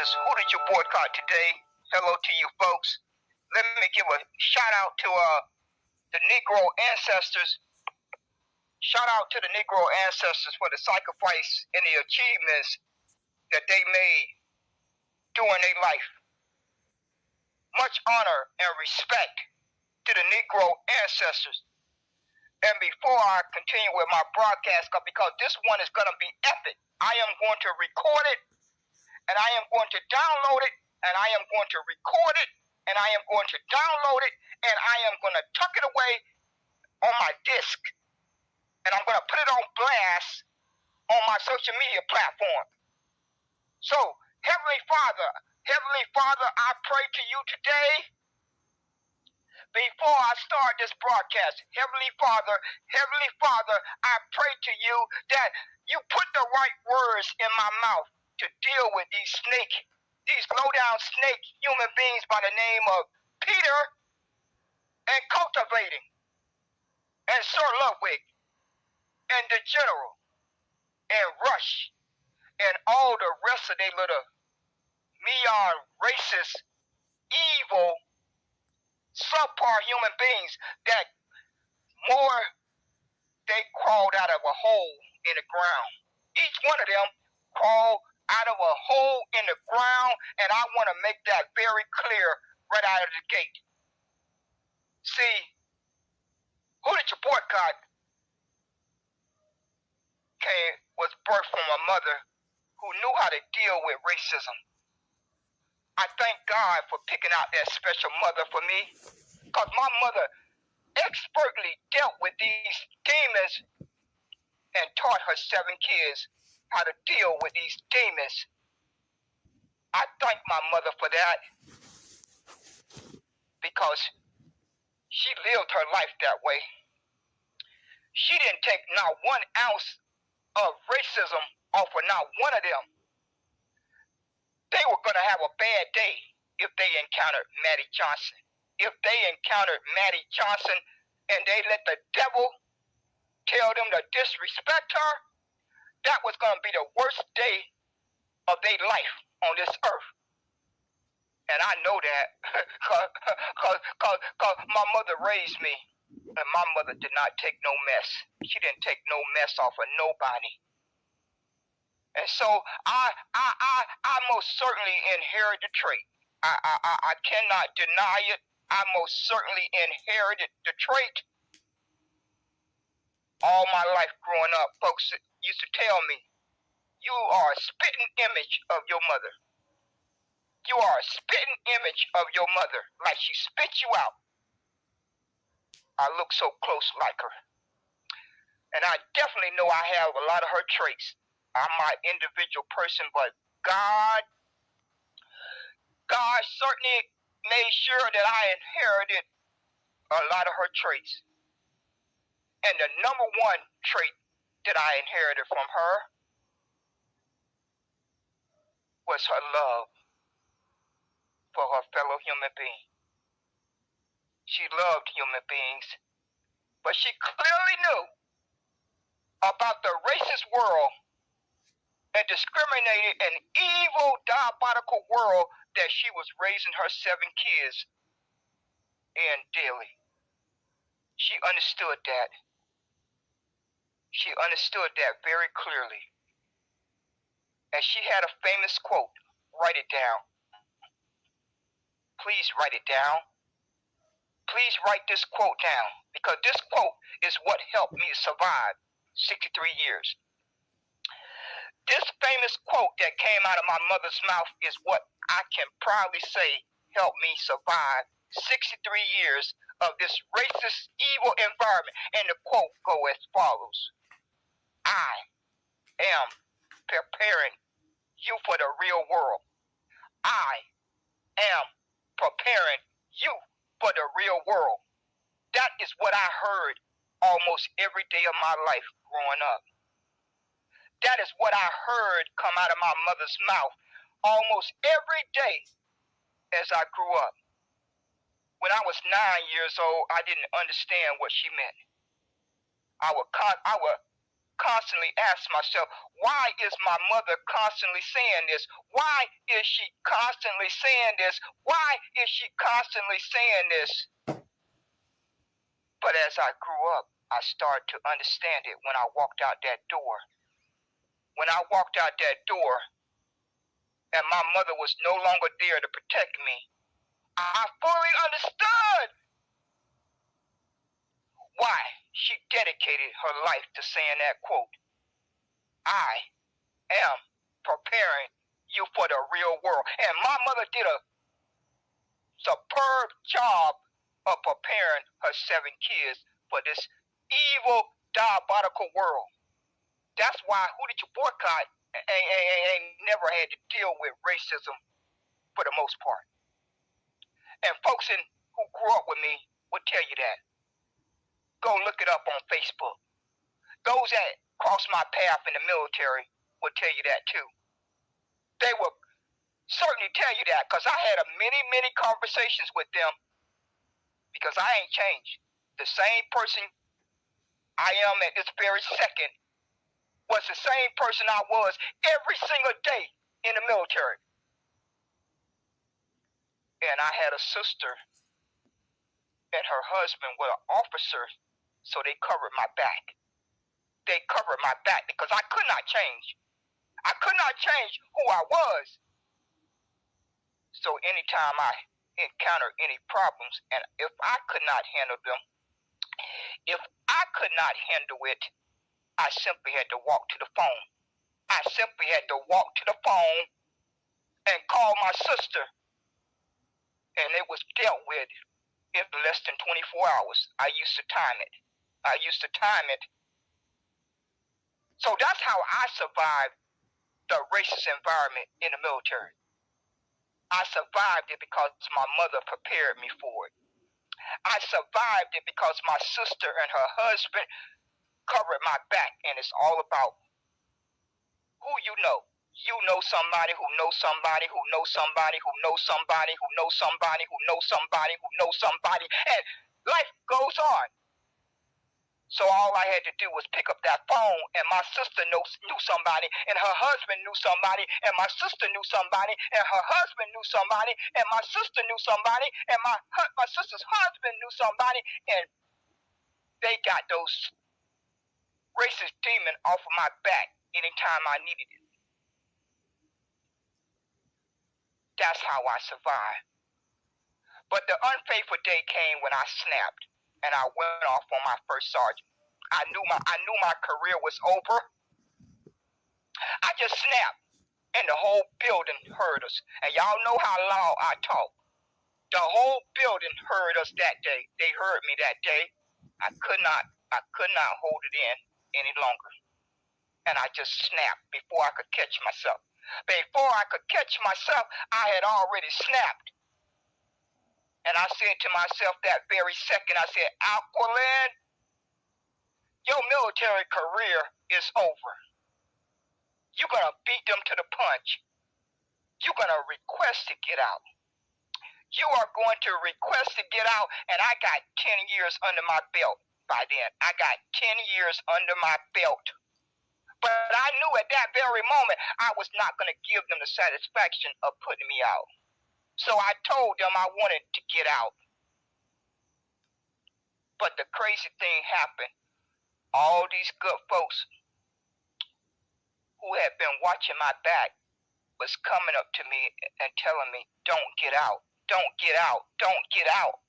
is Who Did You Boycott Today? Hello to you folks. Let me give a shout out to the Negro ancestors. Shout out to the Negro ancestors for the sacrifice and the achievements that they made during their life. Much honor and respect to the Negro ancestors. And before I continue with my broadcast, because this one is going to be epic, I am going to record it, and I am going to download it, and I am going to record it, and I am going to download it, and I am going to tuck it away on my disc, and I'm going to put it on blast on my social media platform. So, Heavenly Father, I pray to you today. Before I start this broadcast, Heavenly Father, I pray to you that you put the right words in my mouth to deal with these low-down snake human beings by the name of Peter and Cultivating and Sir Ludwig and the General and Rush and all the rest of they little neon racist, evil, subpar human beings that more they crawled out of a hole in the ground. Each one of them crawled out of a hole in the ground, and I want to make that very clear right out of the gate. See, Who Did You Boycott was birthed from a mother who knew how to deal with racism. I thank God for picking out that special mother for me, because my mother expertly dealt with these demons and taught her 7 kids how to deal with these demons. I thank my mother for that, because she lived her life that way. She didn't take not 1 ounce of racism off of not one of them. They were going to have a bad day if they encountered Maddie Johnson. If they encountered Maddie Johnson and they let the devil tell them to disrespect her, that was going to be the worst day of their life on this earth. And I know that because my mother raised me, and my mother did not take no mess. She didn't take no mess off of nobody. And so I most certainly inherited the trait. I cannot deny it. I most certainly inherited the trait. All my life growing up, folks used to tell me, you are a spitting image of your mother. You are a spitting image of your mother. Like she spit you out. I look so close like her. And I definitely know I have a lot of her traits. I'm my individual person, but God certainly made sure that I inherited a lot of her traits. And the number 1 trait that I inherited from her was her love for her fellow human being. She loved human beings, but she clearly knew about the racist world and discriminated an evil, diabolical world that she was raising her 7 kids in daily. She understood that. She understood that very clearly. And she had a famous quote. Write it down. Please write it down. Please write this quote down, because this quote is what helped me survive 63 years. This famous quote that came out of my mother's mouth is what I can proudly say helped me survive 63 years of this racist, evil environment. And the quote goes as follows. I am preparing you for the real world. I am preparing you for the real world. That is what I heard almost every day of my life growing up. That is what I heard come out of my mother's mouth almost every day as I grew up. When I was 9 years old, I didn't understand what she meant. I would constantly ask myself, why is my mother constantly saying this? Why is she constantly saying this? Why is she constantly saying this? But as I grew up, I started to understand it when I walked out that door. When I walked out that door and my mother was no longer there to protect me, I fully understood why she dedicated her life to saying that quote. I am preparing you for the real world. And my mother did a superb job of preparing her 7 kids for this evil, diabolical world. That's why Who Did You Boycott ain't never had to deal with racism for the most part. And folks who grew up with me will tell you that. Go look it up on Facebook. Those that crossed my path in the military will tell you that too. They will certainly tell you that, because I had many conversations with them, because I ain't changed. The same person I am at this very second was the same person I was every single day in the military. And I had a sister and her husband were officers, so they covered my back. They covered my back because I could not change. I could not change who I was. So anytime I encountered any problems, and if I could not handle them, if I could not handle it, I simply had to walk to the phone. I simply had to walk to the phone and call my sister, and it was dealt with in less than 24 hours. I used to time it. So that's how I survived the racist environment in the military. I survived it because my mother prepared me for it. I survived it because my sister and her husband covered my back, and it's all about who you know. You know somebody who knows somebody who knows somebody who knows somebody who knows somebody who knows somebody who knows somebody, and life goes on. So all I had to do was pick up that phone, and my sister knew somebody, and her husband knew somebody, and my sister knew somebody, and her husband knew somebody, and my sister knew somebody, and my sister's husband knew somebody, and they got those racist demons off of my back anytime I needed it. That's how I survived. But the unfaithful day came when I snapped, and I went off on my first sergeant. I knew my career was over. I just snapped, and the whole building heard us. And y'all know how loud I talk. The whole building heard us that day. They heard me that day. I could not hold it in any longer. And I just snapped before I could catch myself. Before I could catch myself, I had already snapped. And I said to myself that very second, I said, Aqualin, your military career is over. You're going to beat them to the punch. You're going to request to get out. You are going to request to get out, and I got 10 years under my belt by then. I got 10 years under my belt. But I knew at that very moment I was not going to give them the satisfaction of putting me out. So I told them I wanted to get out. But the crazy thing happened. All these good folks who had been watching my back was coming up to me and telling me, don't get out, don't get out, don't get out.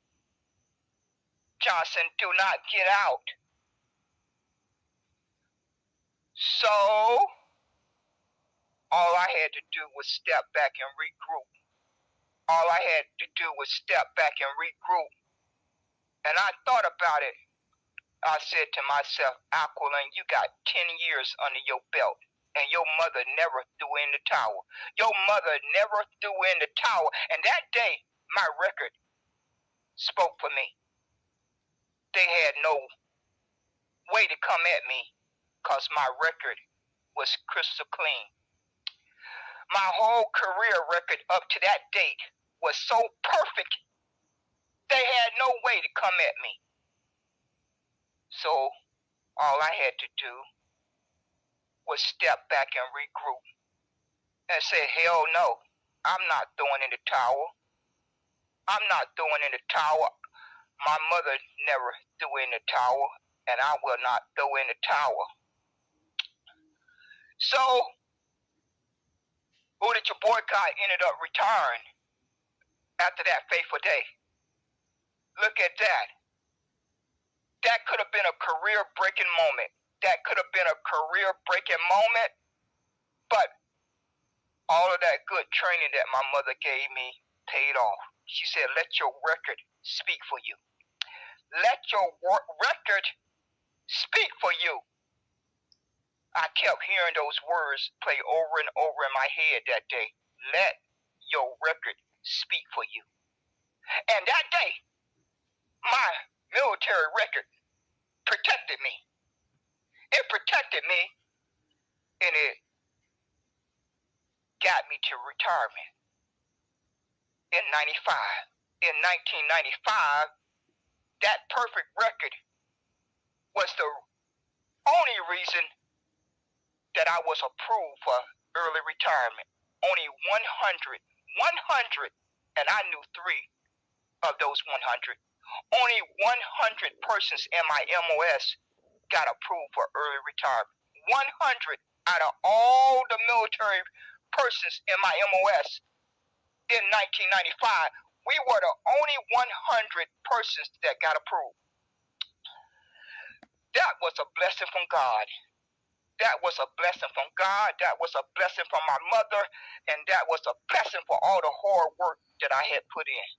Johnson, do not get out. So all I had to do was step back and regroup. All I had to do was step back and regroup. And I thought about it. I said to myself, Aqualin, you got 10 years under your belt, and your mother never threw in the towel. Your mother never threw in the towel. And that day, my record spoke for me. They had no way to come at me because my record was crystal clean. My whole career record up to that date was so perfect, they had no way to come at me. So all I had to do would step back and regroup and say, hell no, I'm not throwing in the towel. I'm not throwing in the towel. My mother never threw in the towel, and I will not throw in the towel. So, who did your boycott ended up retiring after that fateful day? Look at that. That could have been a career-breaking moment. That could have been a career-breaking moment, but all of that good training that my mother gave me paid off. She said, let your record speak for you. Let your record speak for you. I kept hearing those words play over and over in my head that day. Let your record speak for you. And that day, my military record protected me. It protected me, and it got me to retirement in 95. In 1995, that perfect record was the only reason that I was approved for early retirement. Only 100, and I knew 3 of those 100. Only 100 persons in my MOS got approved for early retirement. 100 out of all the military persons in my MOS in 1995, we were the only 100 persons that got approved. That was a blessing from God. That was a blessing from God. That was a blessing from my mother. And that was a blessing for all the hard work that I had put in.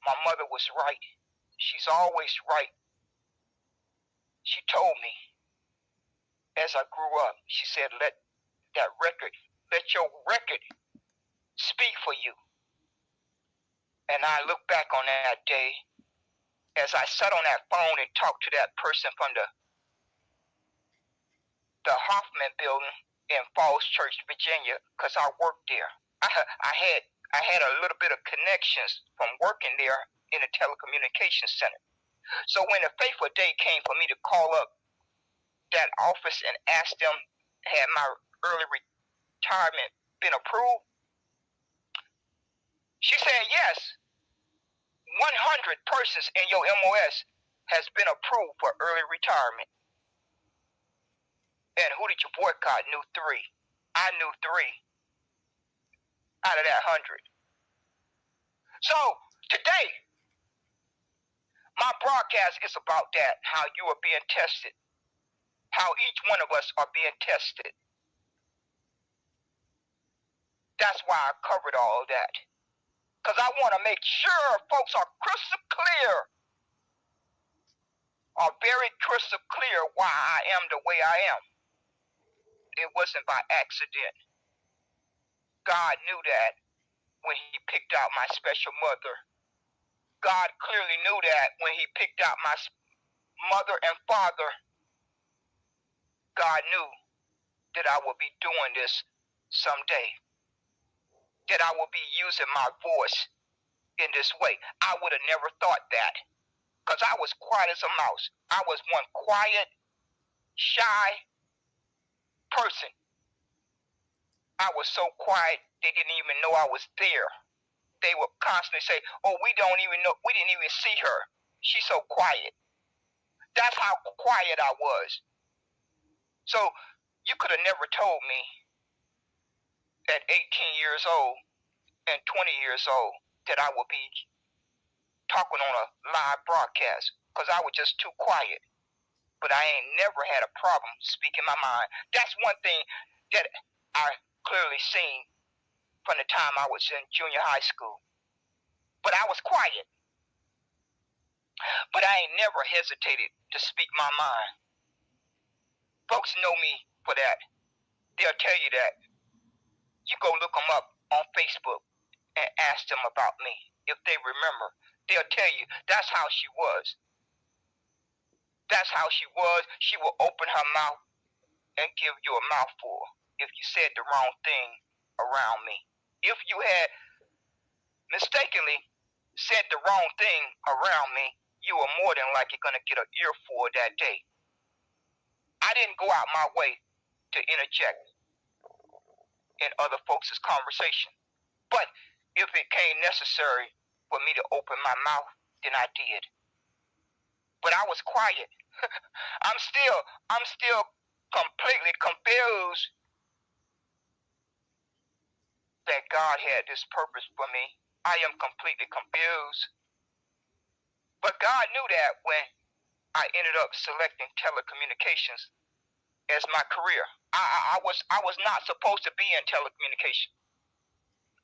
My mother was right. She's always right. She told me as I grew up, she said, let your record speak for you. And I look back on that day as I sat on that phone and talked to that person from the Hoffman building in Falls Church, Virginia, because I worked there. I had a little bit of connections from working there in a telecommunications center. So when the fateful day came for me to call up that office and ask them, had my early retirement been approved? She said, yes, 100 persons in your MOS has been approved for early retirement. And who did you boycott? Knew 3. I knew 3 out of that 100. So today, my broadcast is about that, how you are being tested, how each one of us are being tested. That's why I covered all of that. Because I want to make sure folks are crystal clear, are very crystal clear why I am the way I am. It wasn't by accident. God knew that when he picked out my special mother. God clearly knew that when he picked out my mother and father. God knew that I would be doing this someday. That I would be using my voice in this way. I would have never thought that. Because I was quiet as a mouse. I was one quiet, shy person. I was so quiet, they didn't even know I was there. They would constantly say, oh, we don't even know, we didn't even see her. She's so quiet. That's how quiet I was. So you could have never told me at 18 years old and 20 years old that I would be talking on a live broadcast, because I was just too quiet. But I ain't never had a problem speaking my mind. That's one thing that I clearly seen from the time I was in junior high school. But I was quiet. But I ain't never hesitated to speak my mind. Folks know me for that. They'll tell you that. You go look them up on Facebook and ask them about me. If they remember, they'll tell you that's how she was. That's how she was. She will open her mouth and give you a mouthful if you said the wrong thing around me. If you had mistakenly said the wrong thing around me, you were more than likely going to get an earful that day. I didn't go out my way to interject in other folks' conversation. But if it came necessary for me to open my mouth, then I did. But I was quiet. I'm still completely confused that God had this purpose for me. I am completely confused. But God knew that when I ended up selecting telecommunications as my career. I was not supposed to be in telecommunications.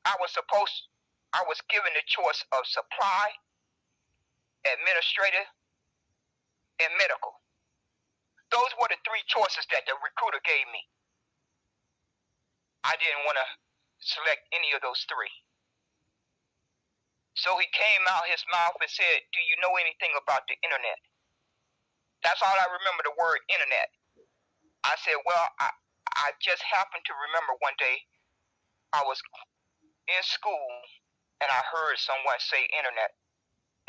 I was given the choice of supply, administrative, and medical. Those were the three choices that the recruiter gave me. I didn't want to select any of those three. So he came out his mouth and said, "Do you know anything about the internet?" That's all I remember, the word internet. I said, "Well, I just happened to remember one day I was in school and I heard someone say internet,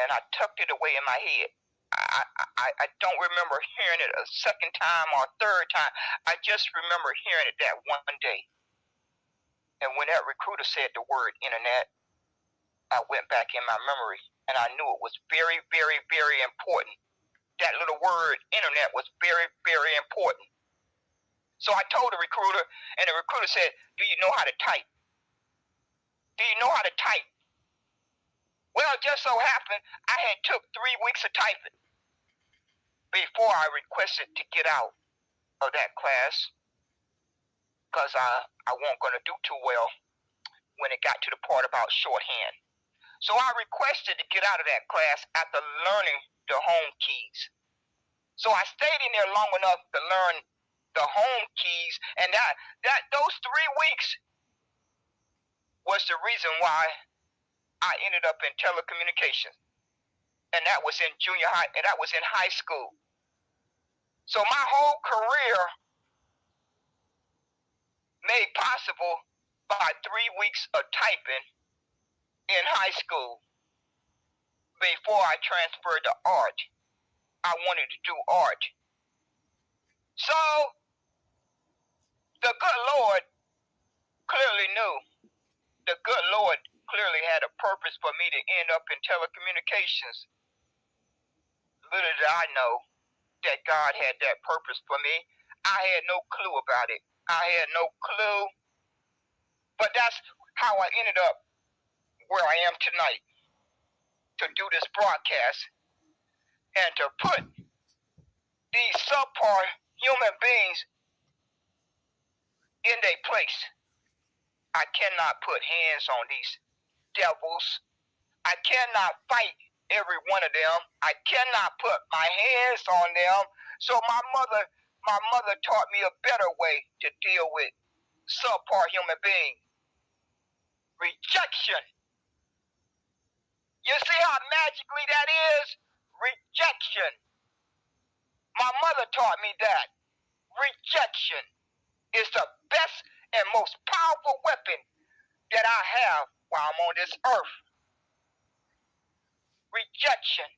and I tucked it away in my head. I don't remember hearing it a second time or a third time. I just remember hearing it that one day. And when that recruiter said the word internet, I went back in my memory and I knew it was very, very, very important. That little word internet was very, very important. So I told the recruiter, and the recruiter said, "Do you know how to type? Do you know how to type?" Well, it just so happened I had took 3 weeks of typing before I requested to get out of that class, because I wasn't going to do too well when it got to the part about shorthand. So I requested to get out of that class after learning the home keys. So I stayed in there long enough to learn the home keys, and those 3 weeks was the reason why I ended up in telecommunications. And that was in junior high, and that was in high school. So my whole career made possible by 3 weeks of typing in high school before I transferred to art. I wanted to do art. So the good Lord clearly knew. The good Lord clearly had a purpose for me to end up in telecommunications. Little did I know that God had that purpose for me. I had no clue about it. I had no clue. But that's how I ended up where I am tonight, to do this broadcast and to put these subpar human beings in their place. I cannot put hands on these devils. I cannot fight every one of them. I cannot put my hands on them. So my mother taught me a better way to deal with subpar human beings. Rejection. You see how magically that is? Rejection. My mother taught me that. Rejection is the best and most powerful weapon that I have while I'm on this earth. Rejection.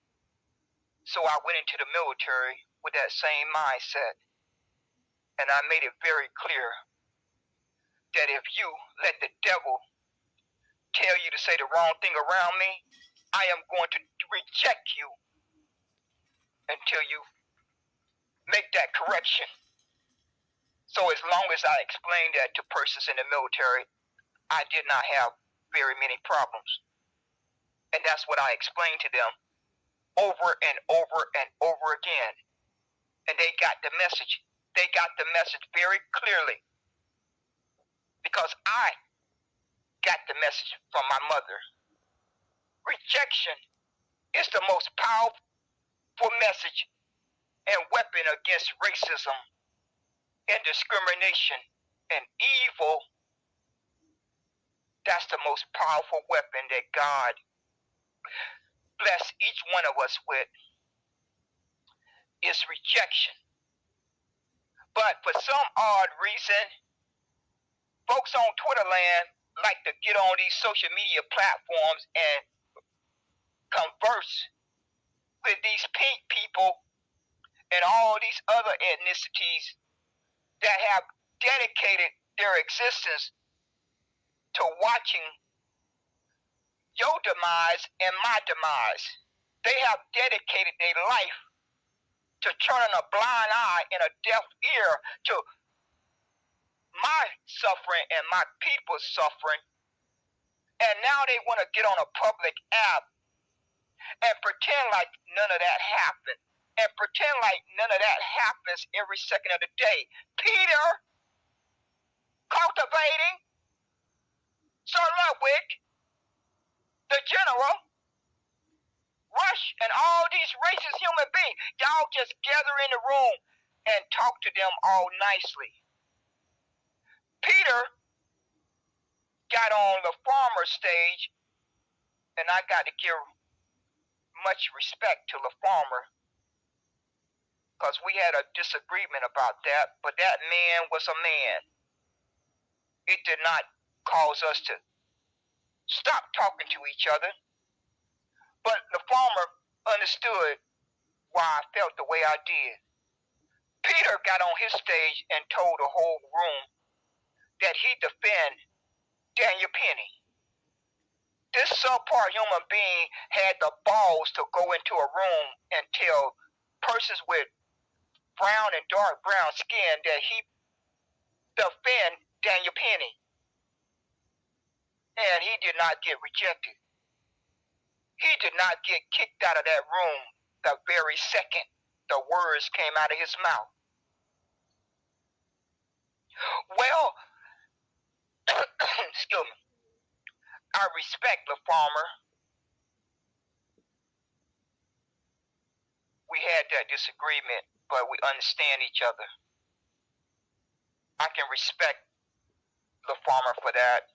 So I went into the military with that same mindset. And I made it very clear that if you let the devil tell you to say the wrong thing around me, I am going to reject you until you make that correction. So as long as I explained that to persons in the military, I did not have very many problems. And that's what I explained to them over and over and over again. And they got the message. They got the message very clearly, because I got the message from my mother. Rejection is the most powerful message and weapon against racism and discrimination and evil. That's the most powerful weapon that God bless each one of us with, is rejection. But for some odd reason, folks on Twitter land like to get on these social media platforms and converse with these pink people and all these other ethnicities that have dedicated their existence to watching your demise and my demise. They have dedicated their life to turning a blind eye and a deaf ear to my suffering and my people's suffering. And now they want to get on a public app and pretend like none of that happened. And pretend like none of that happens every second of the day. Peter, cultivating, Sir Ludwig, the general, Rush, and all these racist human beings, y'all just gather in the room and talk to them all nicely. Peter got on the farmer stage, and I got to give much respect to the farmer, because we had a disagreement about that, but that man was a man. It did not cause us to stop talking to each other, but the farmer understood why I felt the way I did. Peter got on his stage and told the whole room that he'd defend Daniel Penny. This subpar human being had the balls to go into a room and tell persons with brown and dark brown skin that he defend Daniel Penny. And he did not get rejected. He did not get kicked out of that room the very second the words came out of his mouth. Well, excuse me, I respect the farmer. We had that disagreement, but we understand each other. I can respect the farmer for that.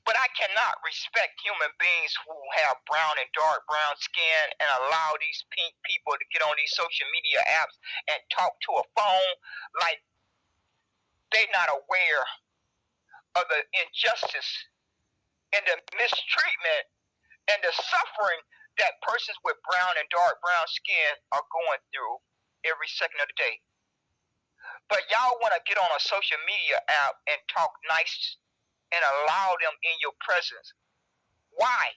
But I cannot respect human beings who have brown and dark brown skin and allow these pink people to get on these social media apps and talk to a phone like they're not aware of the injustice and the mistreatment and the suffering that persons with brown and dark brown skin are going through every second of the day. But y'all want to get on a social media app and talk nice and allow them in your presence. Why?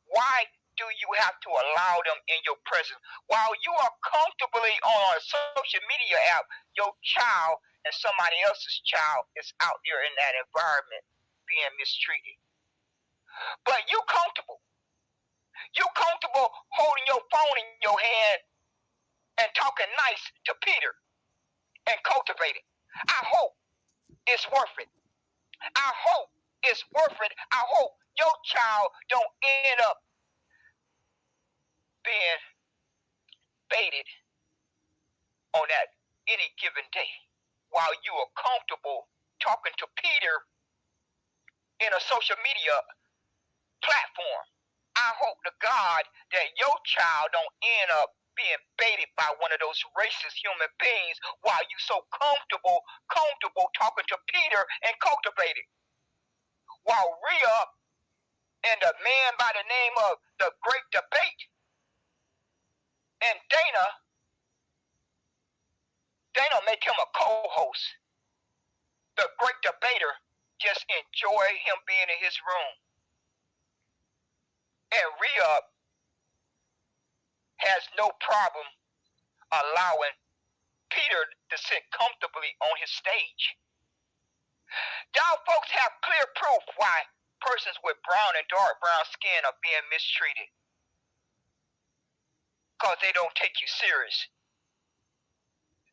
Why do you have to allow them in your presence? While you are comfortably on a social media app, your child and somebody else's child is out there in that environment being mistreated. But you comfortable. You comfortable holding your phone in your hand and talking nice to Peter and cultivating. I hope it's worth it. I hope it's worth it. I hope your child don't end up being baited on that any given day while you are comfortable talking to Peter in a social media platform. I hope to God that your child don't end up being baited by one of those racist human beings while you so comfortable talking to Peter and cultivating. While Rhea and a man by the name of the Great Debate and Dana make him a co-host. The Great Debater just enjoy him being in his room. And Rhea has no problem allowing Peter to sit comfortably on his stage. Y'all folks have clear proof why persons with brown and dark brown skin are being mistreated. Because they don't take you serious.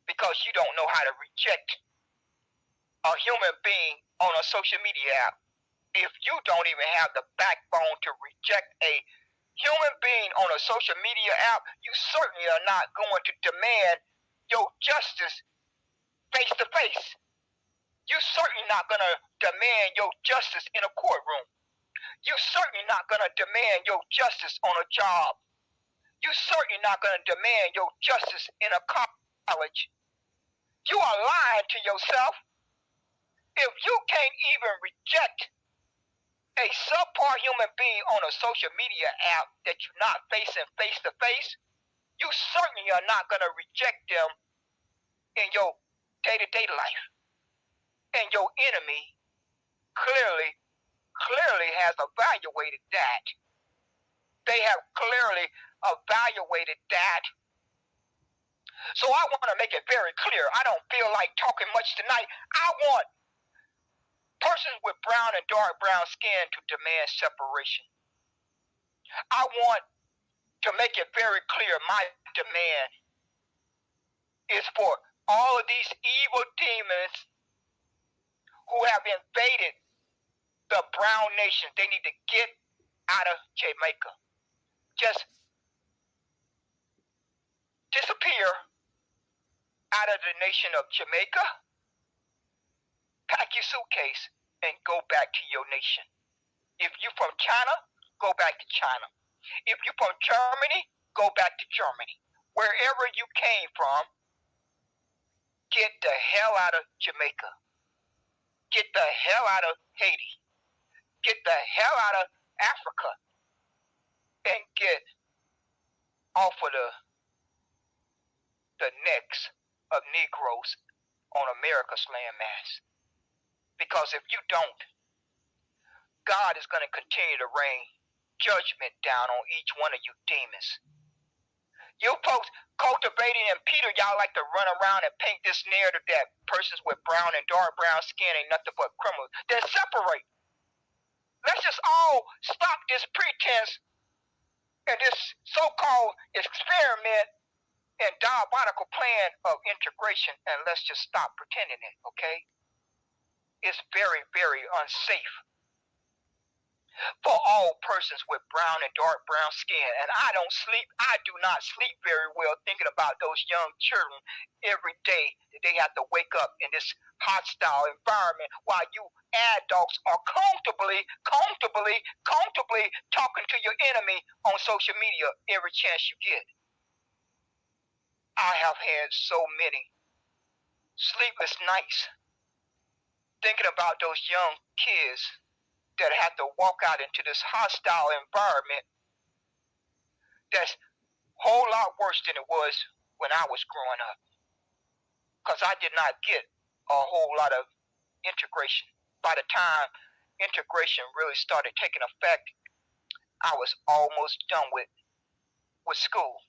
Because you don't know how to reject a human being on a social media app. If you don't even have the backbone to reject a human being on a social media app, you certainly are not going to demand your justice face to face. You're certainly not going to demand your justice in a courtroom. You're certainly not going to demand your justice on a job. You're certainly not going to demand your justice in a college. You are lying to yourself. If you can't even reject a subpar human being on a social media app that you're not facing face to face, you certainly are not going to reject them in your day-to-day life. And your enemy clearly has evaluated that. They have clearly evaluated that. So I want to make it very clear. I don't feel like talking much tonight. I want persons with brown and dark brown skin to demand separation. I want to make it very clear my demand is for all of these evil demons who have invaded the brown nation. They need to get out of Jamaica. Just disappear out of the nation of Jamaica, pack your suitcase, and go back to your nation. If you're from China, go back to China. If you're from Germany, go back to Germany. Wherever you came from, get the hell out of Jamaica. Get the hell out of Haiti. Get the hell out of Africa. And get off of the necks of Negroes on America's landmass. Because if you don't, God is going to continue to rain judgment down on each one of you demons. You folks cultivating and Peter, y'all like to run around and paint this narrative that persons with brown and dark brown skin ain't nothing but criminals. Then separate. Let's just all stop this pretense and this so-called experiment and diabolical plan of integration, and let's just stop pretending it, okay? It's very, very unsafe for all persons with brown and dark brown skin. And I do not sleep very well thinking about those young children every day that they have to wake up in this hostile environment while you adults are comfortably talking to your enemy on social media every chance you get. I have had so many sleepless nights thinking about those young kids that have to walk out into this hostile environment that's a whole lot worse than it was when I was growing up. Because I did not get a whole lot of integration. By the time integration really started taking effect, I was almost done with school.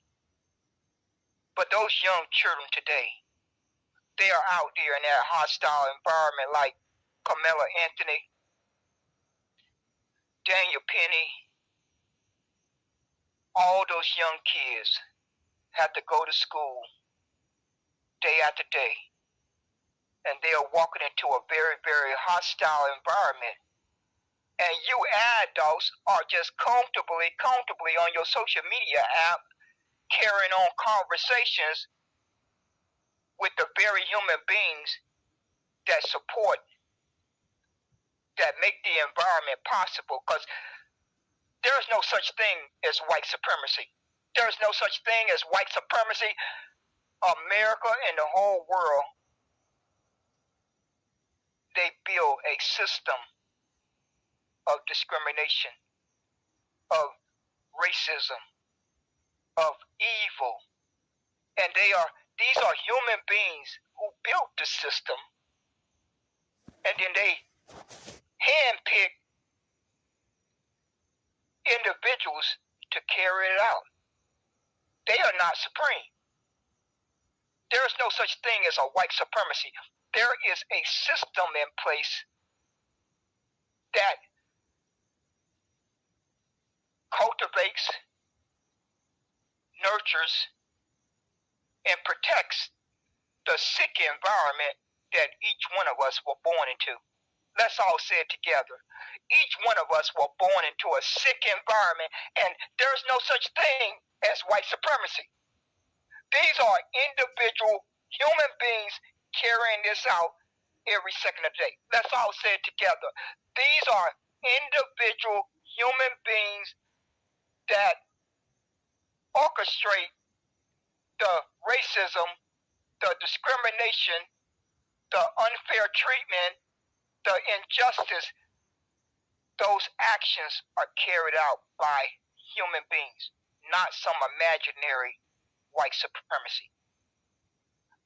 But those young children today, they are out there in that hostile environment like Carmela Anthony, Daniel Penny. All those young kids have to go to school day after day. And they are walking into a very, very hostile environment. And you adults are just comfortably on your social media app carrying on conversations with the very human beings that support, that make the environment possible. Because there's no such thing as white supremacy. There's no such thing as white supremacy. America and the whole world, they build a system of discrimination, of racism, of evil. And these are human beings who built the system, and then they handpick individuals to carry it out. They are not supreme. There is no such thing as a white supremacy. There is a system in place that cultivates, nurtures, and protects the sick environment that each one of us were born into. Let's all say it together. Each one of us were born into a sick environment, and there's no such thing as white supremacy. These are individual human beings carrying this out every second of the day. Let's all say it together. These are individual human beings that orchestrate the racism, the discrimination, the unfair treatment, the injustice. Those actions are carried out by human beings, not some imaginary white supremacy.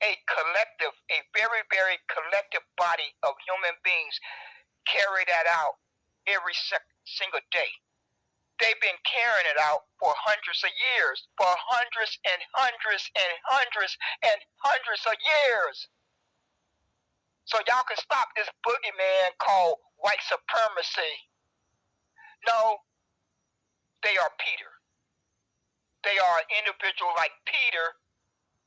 A collective, a very, very collective body of human beings carry that out every single day. They've been carrying it out for hundreds of years, for hundreds and hundreds and hundreds and hundreds of years. So y'all can stop this boogeyman called white supremacy. No, they are Peter. They are an individual like Peter,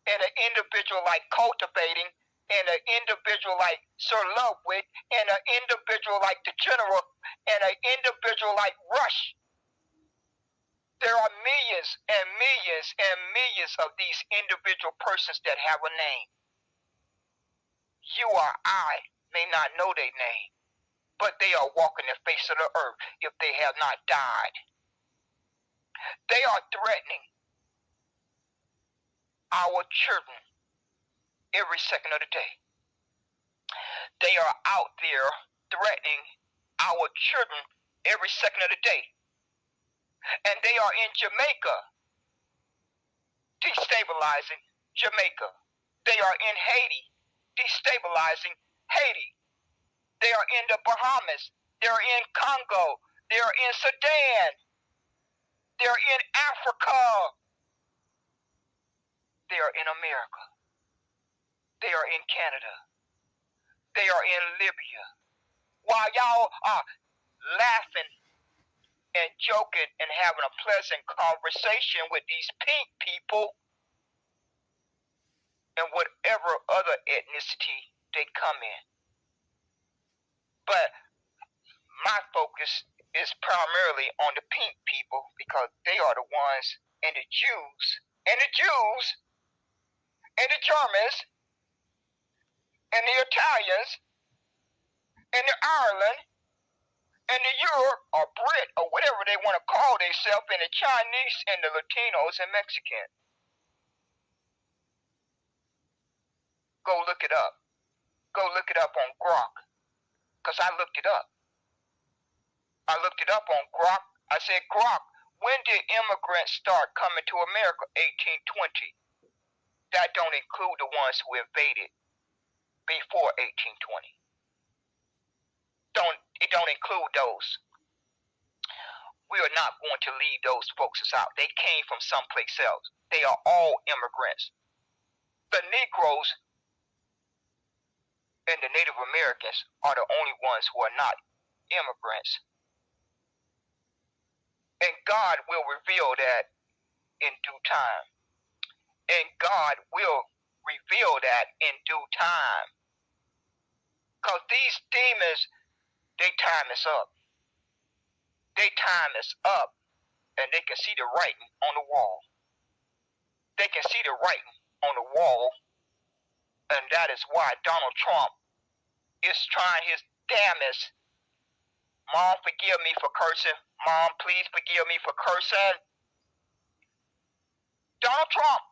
and an individual like Cultivating, and an individual like Sir Ludwig, and an individual like the General, and an individual like Rush. There are millions and millions and millions of these individual persons that have a name. You or I may not know their name, but they are walking the face of the earth if they have not died. They are threatening our children every second of the day. They are out there threatening our children every second of the day. And they are in Jamaica, destabilizing Jamaica. They are in Haiti, destabilizing Haiti. They are in the Bahamas. They are in Congo. They are in Sudan. They are in Africa. They are in America. They are in Canada. They are in Libya. While y'all are laughing and joking and having a pleasant conversation with these pink people and whatever other ethnicity they come in. But my focus is primarily on the pink people because they are the ones, and the Jews, and the Jews, and the Germans, and the Italians, and the Ireland, and the Europe, or Brit, or whatever they want to call themselves, and the Chinese, and the Latinos, and Mexicans. Go look it up. Go look it up on Grok. Because I looked it up. I looked it up on Grok. I said, Grok, when did immigrants start coming to America? 1820. That don't include the ones who invaded before 1820. It don't include those. We are not going to leave those folks out. They came from someplace else. They are all immigrants. The Negroes and the Native Americans are the only ones who are not immigrants. And God will reveal that in due time. And God will reveal that in due time. Because these demons, their time is up. Their time is up. And they can see the writing on the wall. They can see the writing on the wall. And that is why Donald Trump is trying his damnedest. Mom, forgive me for cursing. Mom, please forgive me for cursing. Donald Trump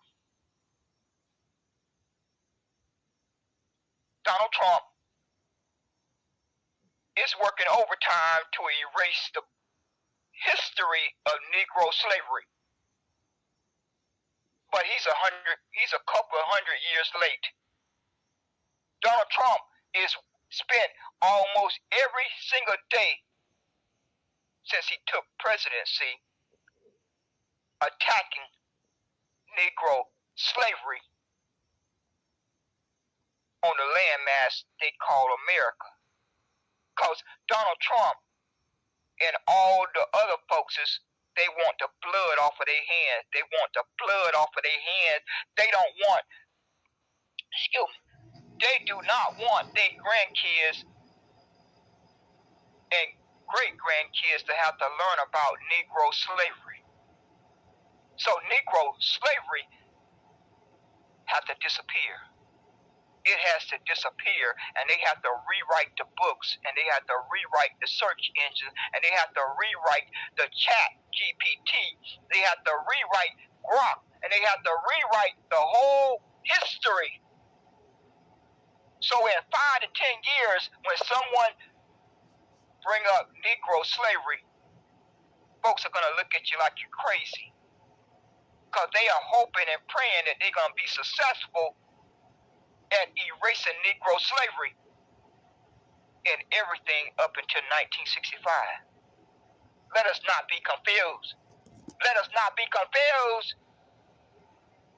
is working overtime to erase the history of Negro slavery. But he's a couple of hundred years late. Donald Trump is spent almost every single day since he took presidency attacking Negro slavery on the landmass they call America. Because Donald Trump and all the other folks, they want the blood off of their hands. They want the blood off of their hands. They don't want, they do not want their grandkids and great-grandkids to have to learn about Negro slavery. So Negro slavery has to disappear. It has to disappear, and they have to rewrite the books, and they have to rewrite the search engine, and they have to rewrite the chat GPT. They have to rewrite Grok, and they have to rewrite the whole history. So in 5 to 10 years, when someone bring up Negro slavery, folks are going to look at you like you're crazy. because they are hoping and praying that they're going to be successful at erasing Negro slavery in everything up until 1965. Let us not be confused. Let us not be confused,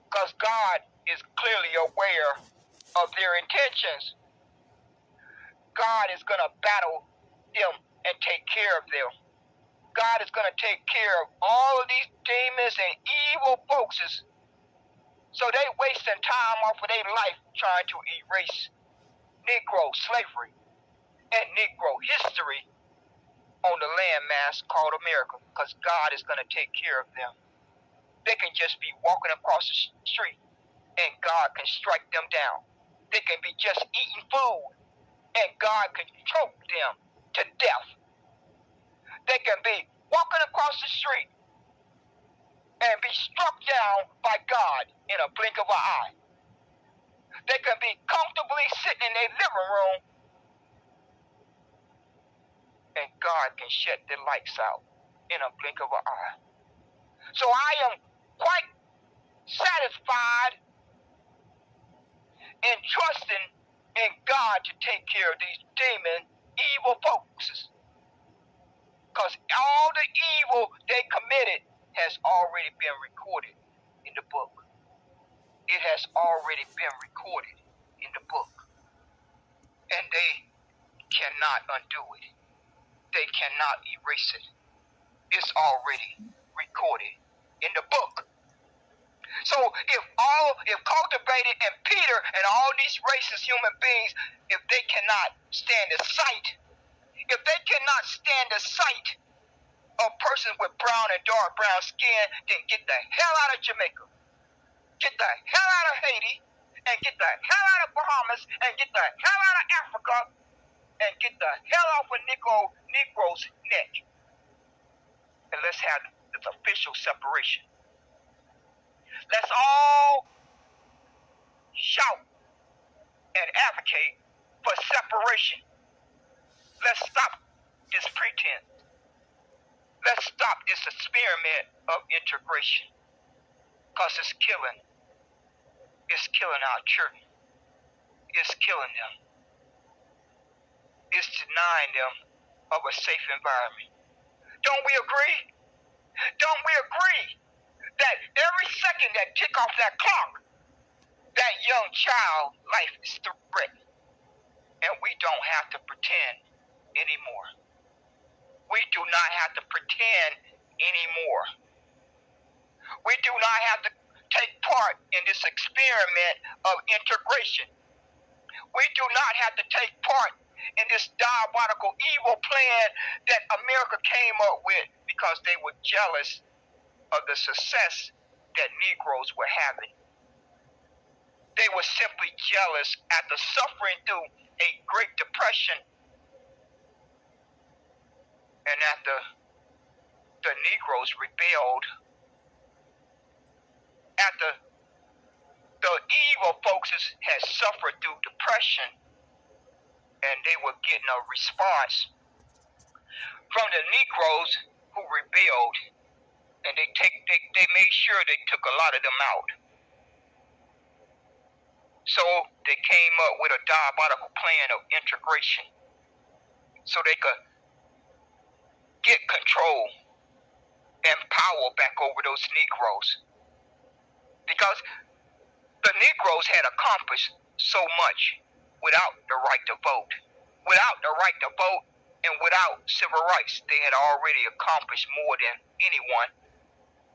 because God is clearly aware of their intentions. God is going to battle them and take care of them. God is going to take care of all of these demons and evil folks. So they wasting time off of their life trying to erase Negro slavery and Negro history on the landmass called America, because God is going to take care of them. They can just be walking across the street and God can strike them down. They can be just eating food and God can choke them to death. They can be walking across the street and be struck down by God in a blink of an eye. They can be comfortably sitting in their living room and God can shut the lights out in a blink of an eye. So I am quite satisfied and trusting in God to take care of these demon evil folks, because all the evil they committed has already been recorded in the book. It has already been recorded in the book, and they cannot undo it. They cannot erase it. It's already recorded in the book. So if cultivated and Peter and all these racist human beings, if they cannot stand the sight, if they cannot stand the sight of persons with brown and dark brown skin, then get the hell out of Jamaica, get the hell out of Haiti, and get the hell out of Bahamas, and get the hell out of Africa, and get the hell off of Negro's neck. And let's have this official separation. Let's all shout and advocate for separation. Let's stop this pretense. Let's stop this experiment of integration, because it's killing our children. It's killing them. It's denying them of a safe environment. Don't we agree? Don't we agree that every second that tick off that clock, that young child life is threatened, and we don't have to pretend anymore. We do not have to pretend anymore. We do not have to take part in this experiment of integration. We do not have to take part in this diabolical evil plan that America came up with because they were jealous of the success that Negroes were having. They were simply jealous after suffering through a Great Depression and after the Negroes rebelled, after the evil folks had suffered through depression, and they were getting a response from the Negroes who rebelled, and they made sure they took a lot of them out. So they came up with a diabolical plan of integration so they could get control and power back over those Negroes. Because the Negroes had accomplished so much without the right to vote. Without the right to vote and without civil rights, they had already accomplished more than anyone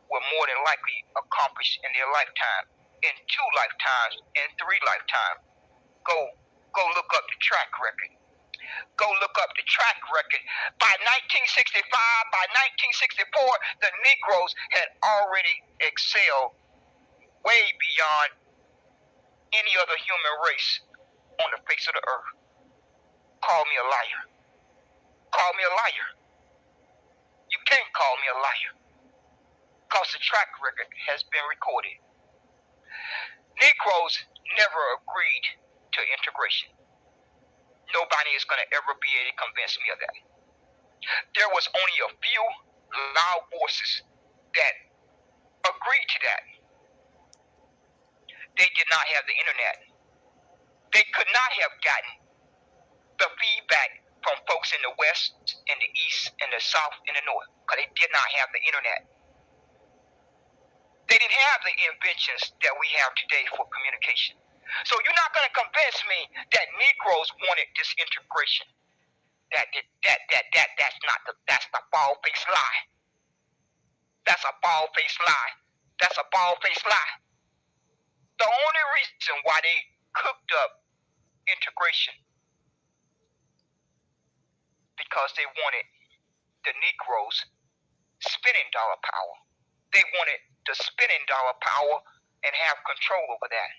would more than likely accomplish in their lifetime, in 2 lifetimes, in 3 lifetimes. Go look up the track record. Go look up the track record. By 1965, by 1964, the Negroes had already excelled way beyond any other human race on the face of the earth. Call me a liar. Call me a liar. You can't call me a liar, because the track record has been recorded. Negroes never agreed to integration. Nobody is going to ever be able to convince me of that. There was only a few loud voices that agreed agreed to that. They did not have the internet. They could not have gotten the feedback from folks in the West, in the East, in the South, in the North, because they did not have the internet. They didn't have the inventions that we have today for communication. So you're not going to convince me that Negroes wanted this integration. That's the bald-faced lie. That's a bald-faced lie. That's a bald-faced lie. The only reason why they cooked up integration because they wanted the Negroes spending dollar power. They wanted the spending dollar power and have control over that.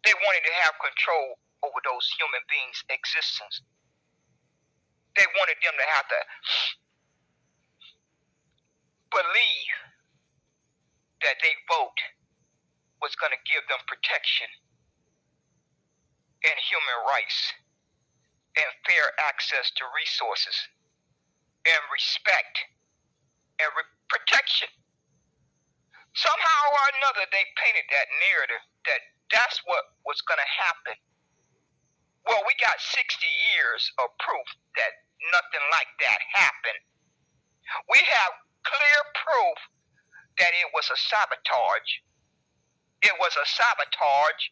They wanted to have control over those human beings' existence. They wanted them to have to believe that their vote was going to give them protection and human rights and fair access to resources and respect and protection. Somehow or another, they painted that narrative that that's what was going to happen. Well, we got 60 years of proof that nothing like that happened. We have clear proof that it was a sabotage. It was a sabotage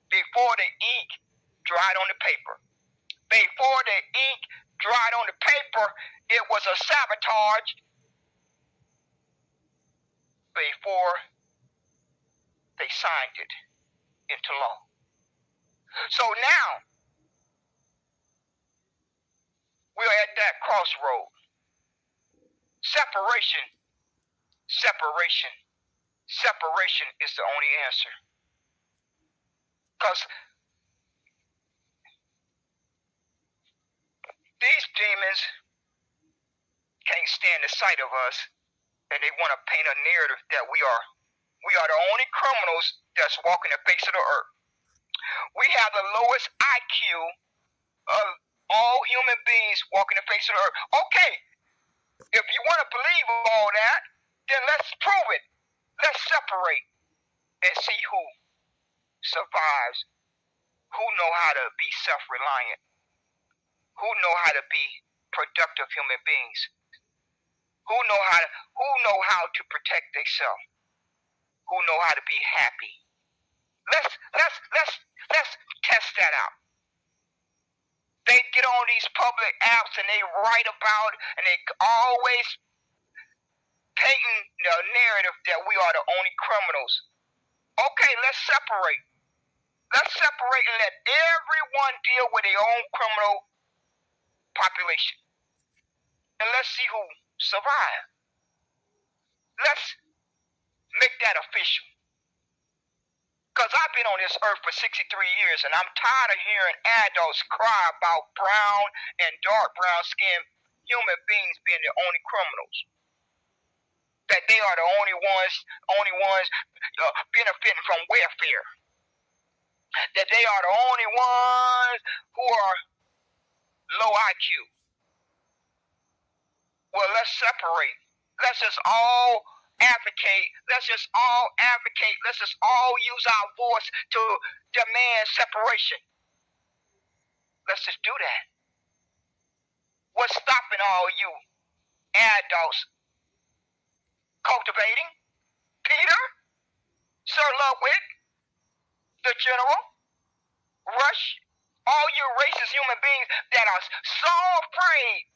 before the ink dried on the paper. Before the ink dried on the paper, it was a sabotage. Before they signed it into law. So now, we're at that crossroad. Separation is the only answer. Because these demons can't stand the sight of us, and they want to paint a narrative that we are the only criminals that's walking the face of the earth. We have the lowest IQ of all human beings walking the face of the earth. Okay, if you want to believe all that, then let's prove it. Let's separate and see who survives, who know how to be self-reliant, who know how to be productive human beings, who know how to protect themselves, who know how to be happy. Let's test that out. They get on these public apps and they write about and they always painting the narrative that we are the only criminals. Okay, let's separate. Let's separate and let everyone deal with their own criminal population. And let's see who survives. Let's make that official. Because I've been on this earth for 63 years and I'm tired of hearing adults cry about brown and dark brown skinned human beings being the only criminals. That they are the only ones benefiting from welfare. That they are the only ones who are low IQ. Well, let's separate. Let's just all advocate. Let's just all use our voice to demand separation. Let's just do that. What's stopping all you adults cultivating? Peter, Sir Ludwig, the General, Rush, all you racist human beings that are so afraid.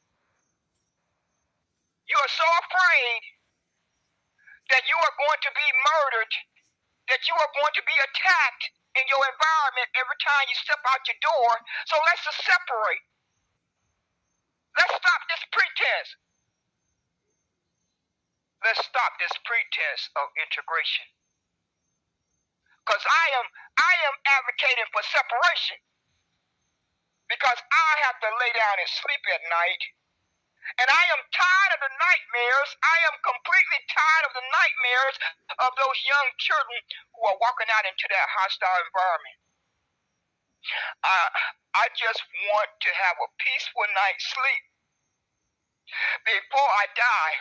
You are so afraid that you are going to be murdered, that you are going to be attacked in your environment every time you step out your door. So let's just separate. Let's stop this pretense. Let's stop this pretense of integration. Because I am advocating for separation. Because I have to lay down and sleep at night. And I am tired of the nightmares. I am completely tired of the nightmares of those young children who are walking out into that hostile environment. I just want to have a peaceful night's sleep before I die.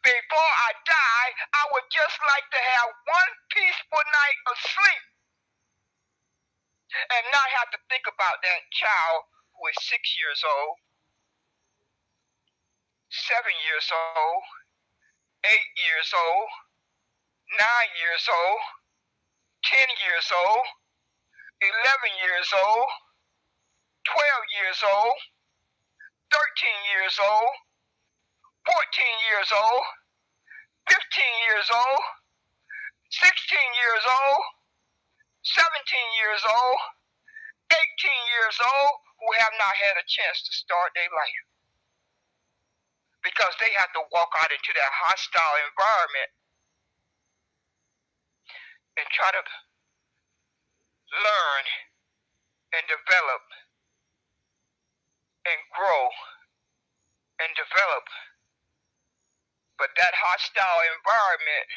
Before I die, I would just like to have one peaceful night of sleep and not have to think about that child who is 6 years old, 7 years old, 8 years old, 9 years old, 10 years old, 11 years old, 12 years old, 13 years old, 14 years old, 15 years old, 16 years old, 17 years old, 18 years old who have not had a chance to start their life because they have to walk out into that hostile environment and try to learn and develop and grow and develop. But that hostile environment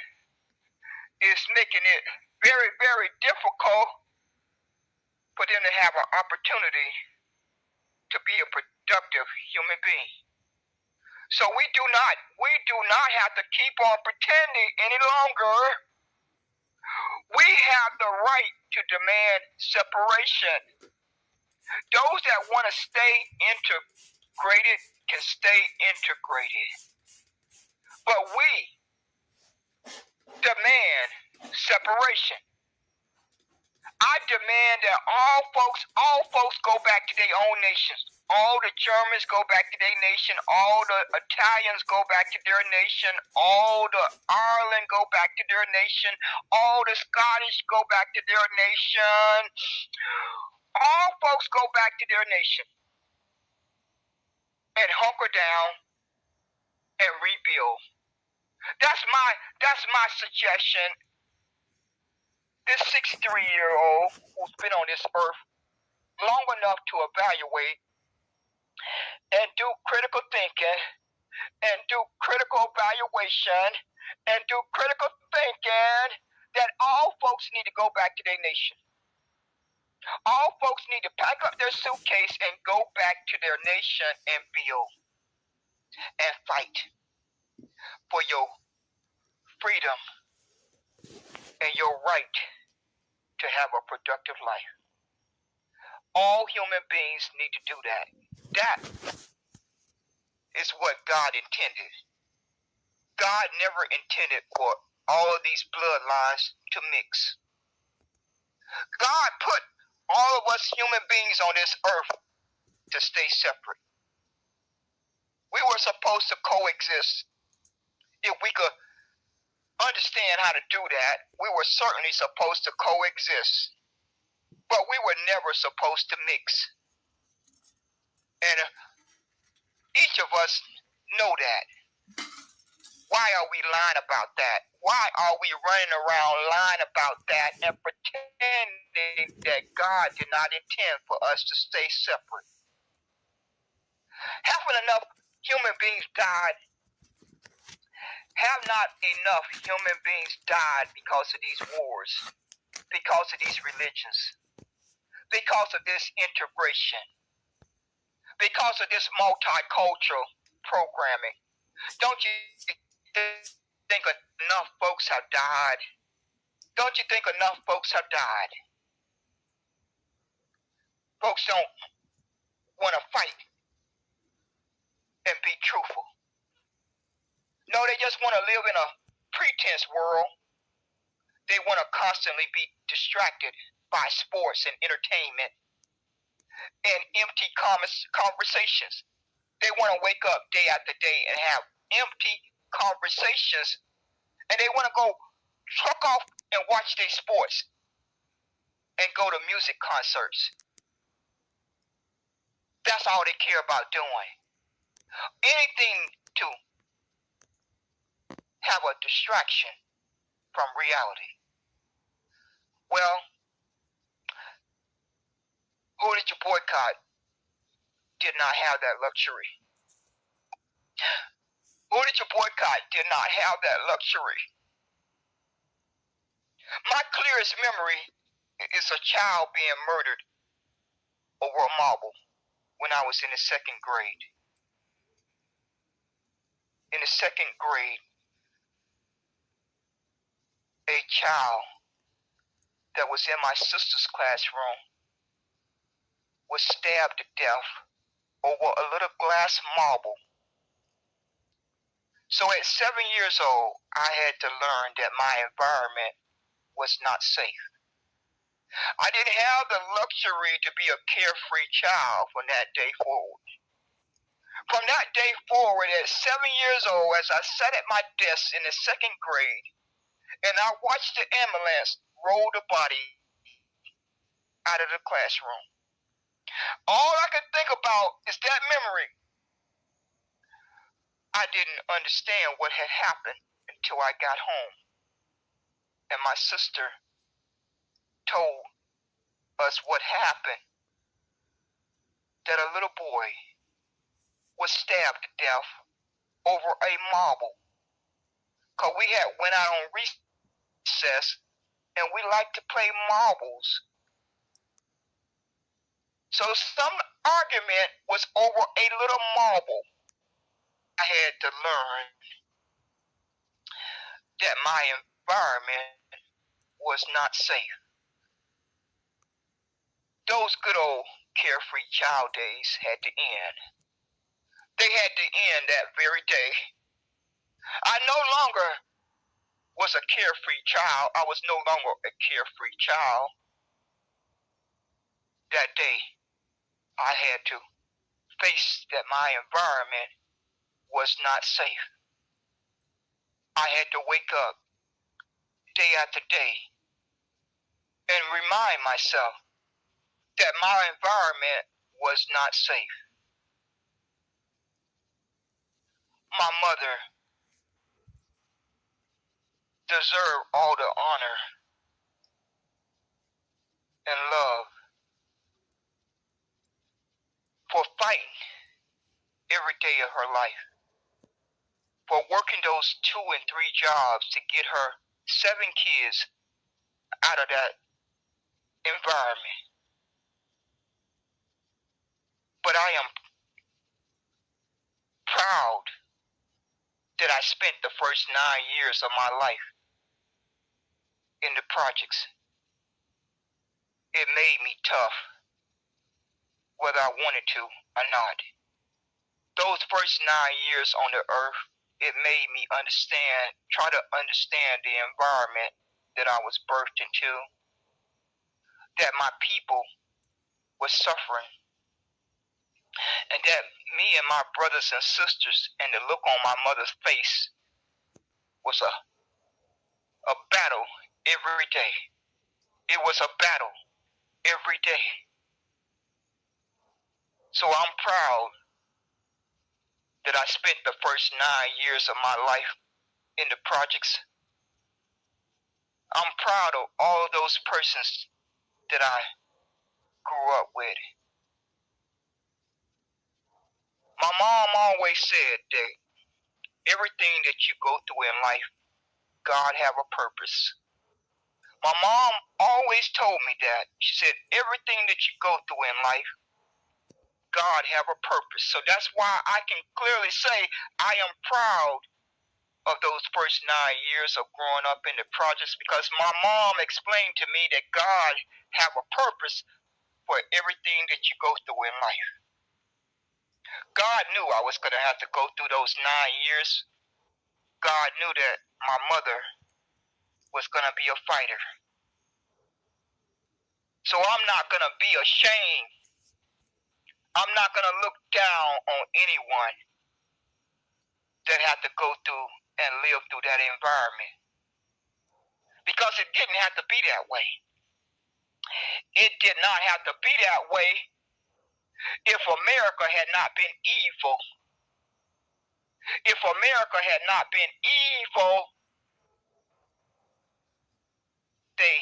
is making it very, very difficult for them to have an opportunity to be a productive human being. So we do not have to keep on pretending any longer. We have the right to demand separation. Those that want to stay integrated can stay integrated. But we demand separation. I demand that all folks go back to their own nations. All the Germans go back to their nation. All the Italians go back to their nation. All the Ireland go back to their nation. All the Scottish go back to their nation. All folks go back to their nation and hunker down and rebuild. That's my suggestion. This 63-year-old who's been on this earth long enough to evaluate and do critical thinking and do critical evaluation and do critical thinking that all folks need to go back to their nation. All folks need to pack up their suitcase and go back to their nation and build and fight for your freedom and your right to have a productive life. All human beings need to do that. That is what God intended. God never intended for all of these bloodlines to mix. God put all of us human beings on this earth to stay separate. We were supposed to coexist. If we could understand how to do that, we were certainly supposed to coexist. But we were never supposed to mix. And each of us know that. Why are we lying about that? Why are we running around lying about that and pretending that God did not intend for us to stay separate? Haven't enough human beings died? Have not enough human beings died because of these wars, because of these religions, because of this integration, because of this multicultural programming? Don't you think enough folks have died? Don't you think enough folks have died? Folks don't want to fight and be truthful. No, they just want to live in a pretense world. They want to constantly be distracted by sports and entertainment and empty conversations. They want to wake up day after day and have empty conversations, and they want to go truck off and watch their sports and go to music concerts. That's all they care about doing. Anything to have a distraction from reality. Well, who did you boycott? Did not have that luxury. Who did you boycott? Did not have that luxury. My clearest memory is a child being murdered over a marble when I was in the 2nd grade. in the second grade, a child that was in my sister's classroom was stabbed to death over a little glass marble. So at 7 years old, I had to learn that my environment was not safe. I didn't have the luxury to be a carefree child from that day forward. From that day forward, at 7 years old, as I sat at my desk in the second grade, and I watched the ambulance roll the body out of the classroom, all I could think about is that memory. I didn't understand what had happened until I got home, and my sister told us what happened, that a little boy was stabbed to death over a marble, because we had went out on recess and we liked to play marbles. So some argument was over a little marble. I had to learn that my environment was not safe. Those good old carefree child days had to end. They had to end that very day. I no longer was a carefree child. I was no longer a carefree child. That day, I had to face that my environment was not safe. I had to wake up day after day and remind myself that my environment was not safe. My mother deserved all the honor and love for fighting every day of her life, for working those 2 and 3 jobs to get her 7 kids out of that environment. But I am proud that I spent the first 9 years of my life in the projects. It made me tough, whether I wanted to or not. Those first 9 years on the earth, it made me try to understand the environment that I was birthed into, that my people were suffering, and that me and my brothers and sisters and the look on my mother's face was a battle every day. It was a battle every day. So I'm proud that I spent the first 9 years of my life in the projects. I'm proud of all of those persons that I grew up with. My mom always said that everything that you go through in life, God have a purpose. My mom always told me that. She said, everything that you go through in life, God have a purpose. So that's why I can clearly say I am proud of those first 9 years of growing up in the projects, because my mom explained to me that God have a purpose for everything that you go through in life. God knew I was going to have to go through those 9 years. God knew that my mother was going to be a fighter. So I'm not going to be ashamed. I'm not going to look down on anyone that had to go through and live through that environment, because it didn't have to be that way. It did not have to be that way if America had not been evil. If America had not been evil, they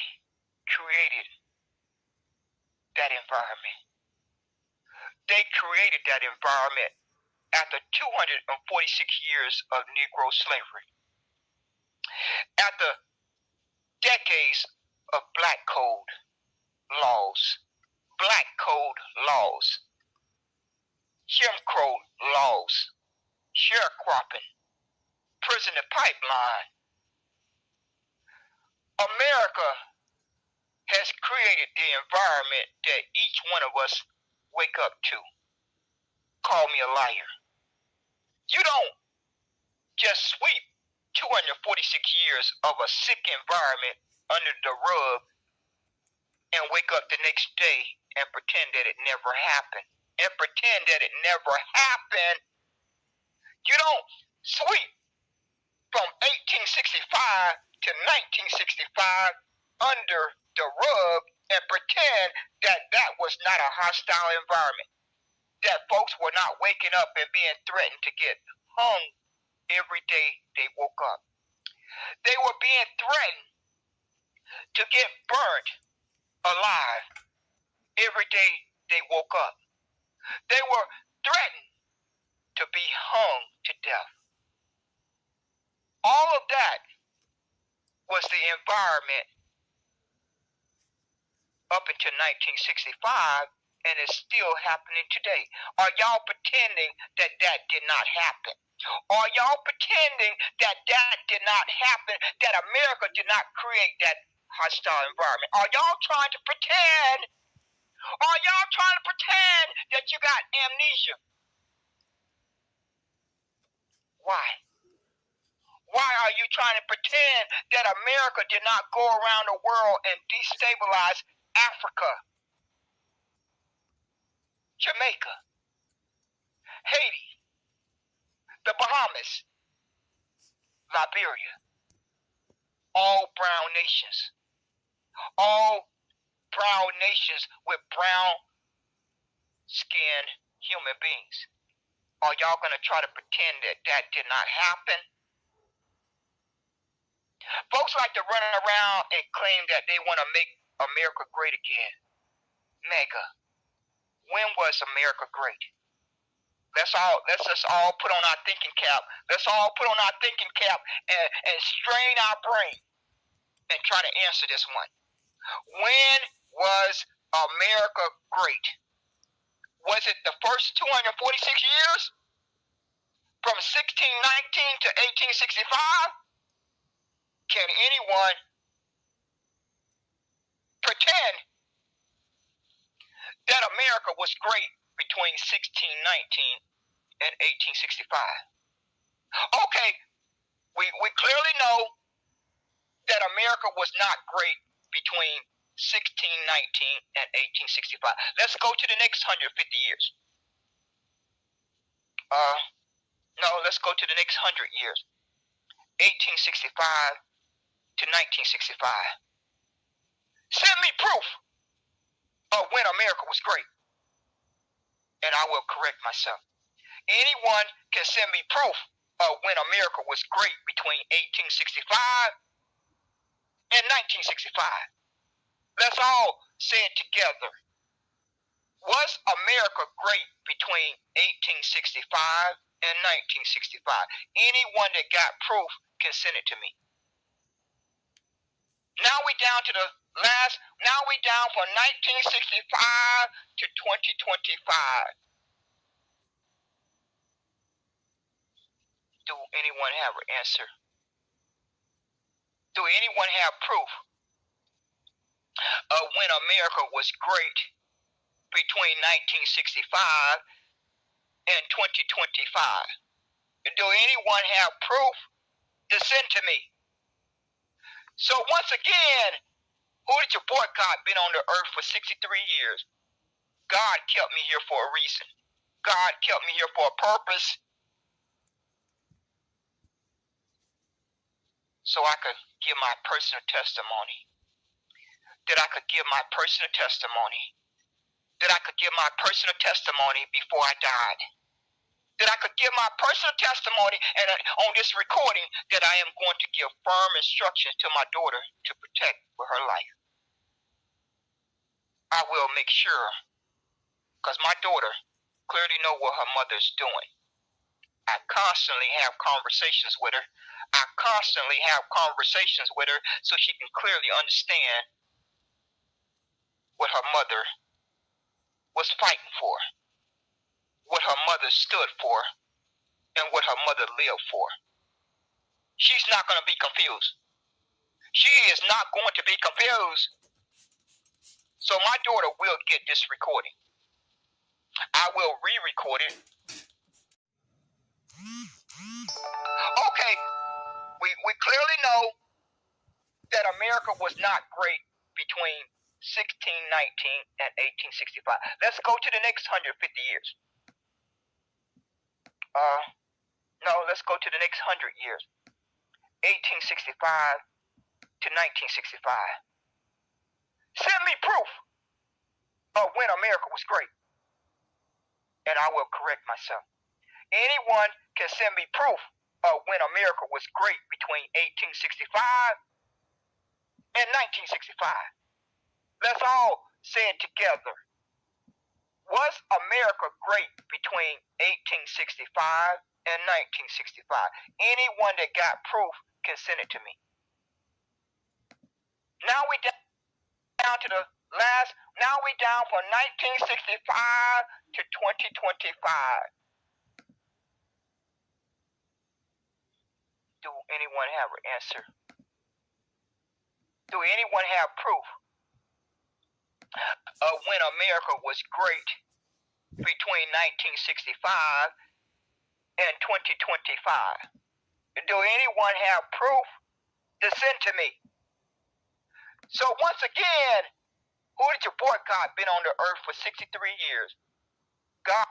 created that environment. They created that environment after 246 years of Negro slavery. After decades of black code laws, Jim Crow laws, sharecropping, President Pipeline. America has created the environment that each one of us wake up to. Call me a liar. You don't just sweep 246 years of a sick environment under the rug and wake up the next day and pretend that it never happened. And pretend that it never happened. You don't sweep from 1865 to 1965 under the rug and pretend that that was not a hostile environment. That folks were not waking up and being threatened to get hung every day they woke up. They were being threatened to get burnt alive every day they woke up. They were threatened to be hung to death. All of that was the environment up until 1965, and it's still happening today. Are y'all pretending that that did not happen? Are y'all pretending that that did not happen, that America did not create that hostile environment? Are y'all trying to pretend? Are y'all trying to pretend that you got amnesia? Why? Why are you trying to pretend that America did not go around the world and destabilize Africa, Jamaica, Haiti, the Bahamas, Liberia, all brown nations with brown skinned human beings? Are y'all going to try to pretend that that did not happen? Folks like to run around and claim that they want to make America great again. Mega. When was America great? Let's just all put on our thinking cap. Let's all put on our thinking cap and strain our brain and try to answer this one. When was America great? Was it the first 246 years? From 1619 to 1865? Can anyone pretend that America was great between 1619 and 1865? Okay, we clearly know that America was not great between 1619 and 1865. Let's go to the next 150 years. No, let's go to the next 100 years. 1865 to 1965. Send me proof of when America was great, and I will correct myself. Anyone can send me proof of when America was great between 1865 and 1965. Let's all say it together. Was America great between 1865 and 1965? Anyone that got proof can send it to me. Now we down to the last, now we down from 1965 to 2025. Do anyone have an answer? Do anyone have proof of when America was great between 1965 and 2025? Do anyone have proof to send to me? So once again, who did your boy God been on the earth for 63 years? God kept me here for a reason. God kept me here for a purpose. So I could give my personal testimony. That I could give my personal testimony. That I could give my personal testimony before I died. That I could give my personal testimony and on this recording that I am going to give firm instructions to my daughter to protect for her life. I will make sure, because my daughter clearly know what her mother's doing. I constantly have conversations with her. I constantly have conversations with her so she can clearly understand what her mother was fighting for, what her mother stood for, and what her mother lived for. She's not going to be confused. She is not going to be confused. So my daughter will get this recording. I will re-record it. Okay, we clearly know that America was not great between 1619 and 1865. Let's go to the next 150 years. No, let's go to the next 100 years. 1865 to 1965. Send me proof of when America was great, and I will correct myself. Anyone can send me proof of when America was great between 1865 and 1965. Let's all say it together. Was America great between 1865 and 1965? Anyone that got proof can send it to me. Now we down to the last. Now we down from 1965 to 2025. Do anyone have an answer? Do anyone have proof of when America was great between 1965 and 2025? Do anyone have proof to send to me? So once again, who did your boy God been on the earth for 63 years? God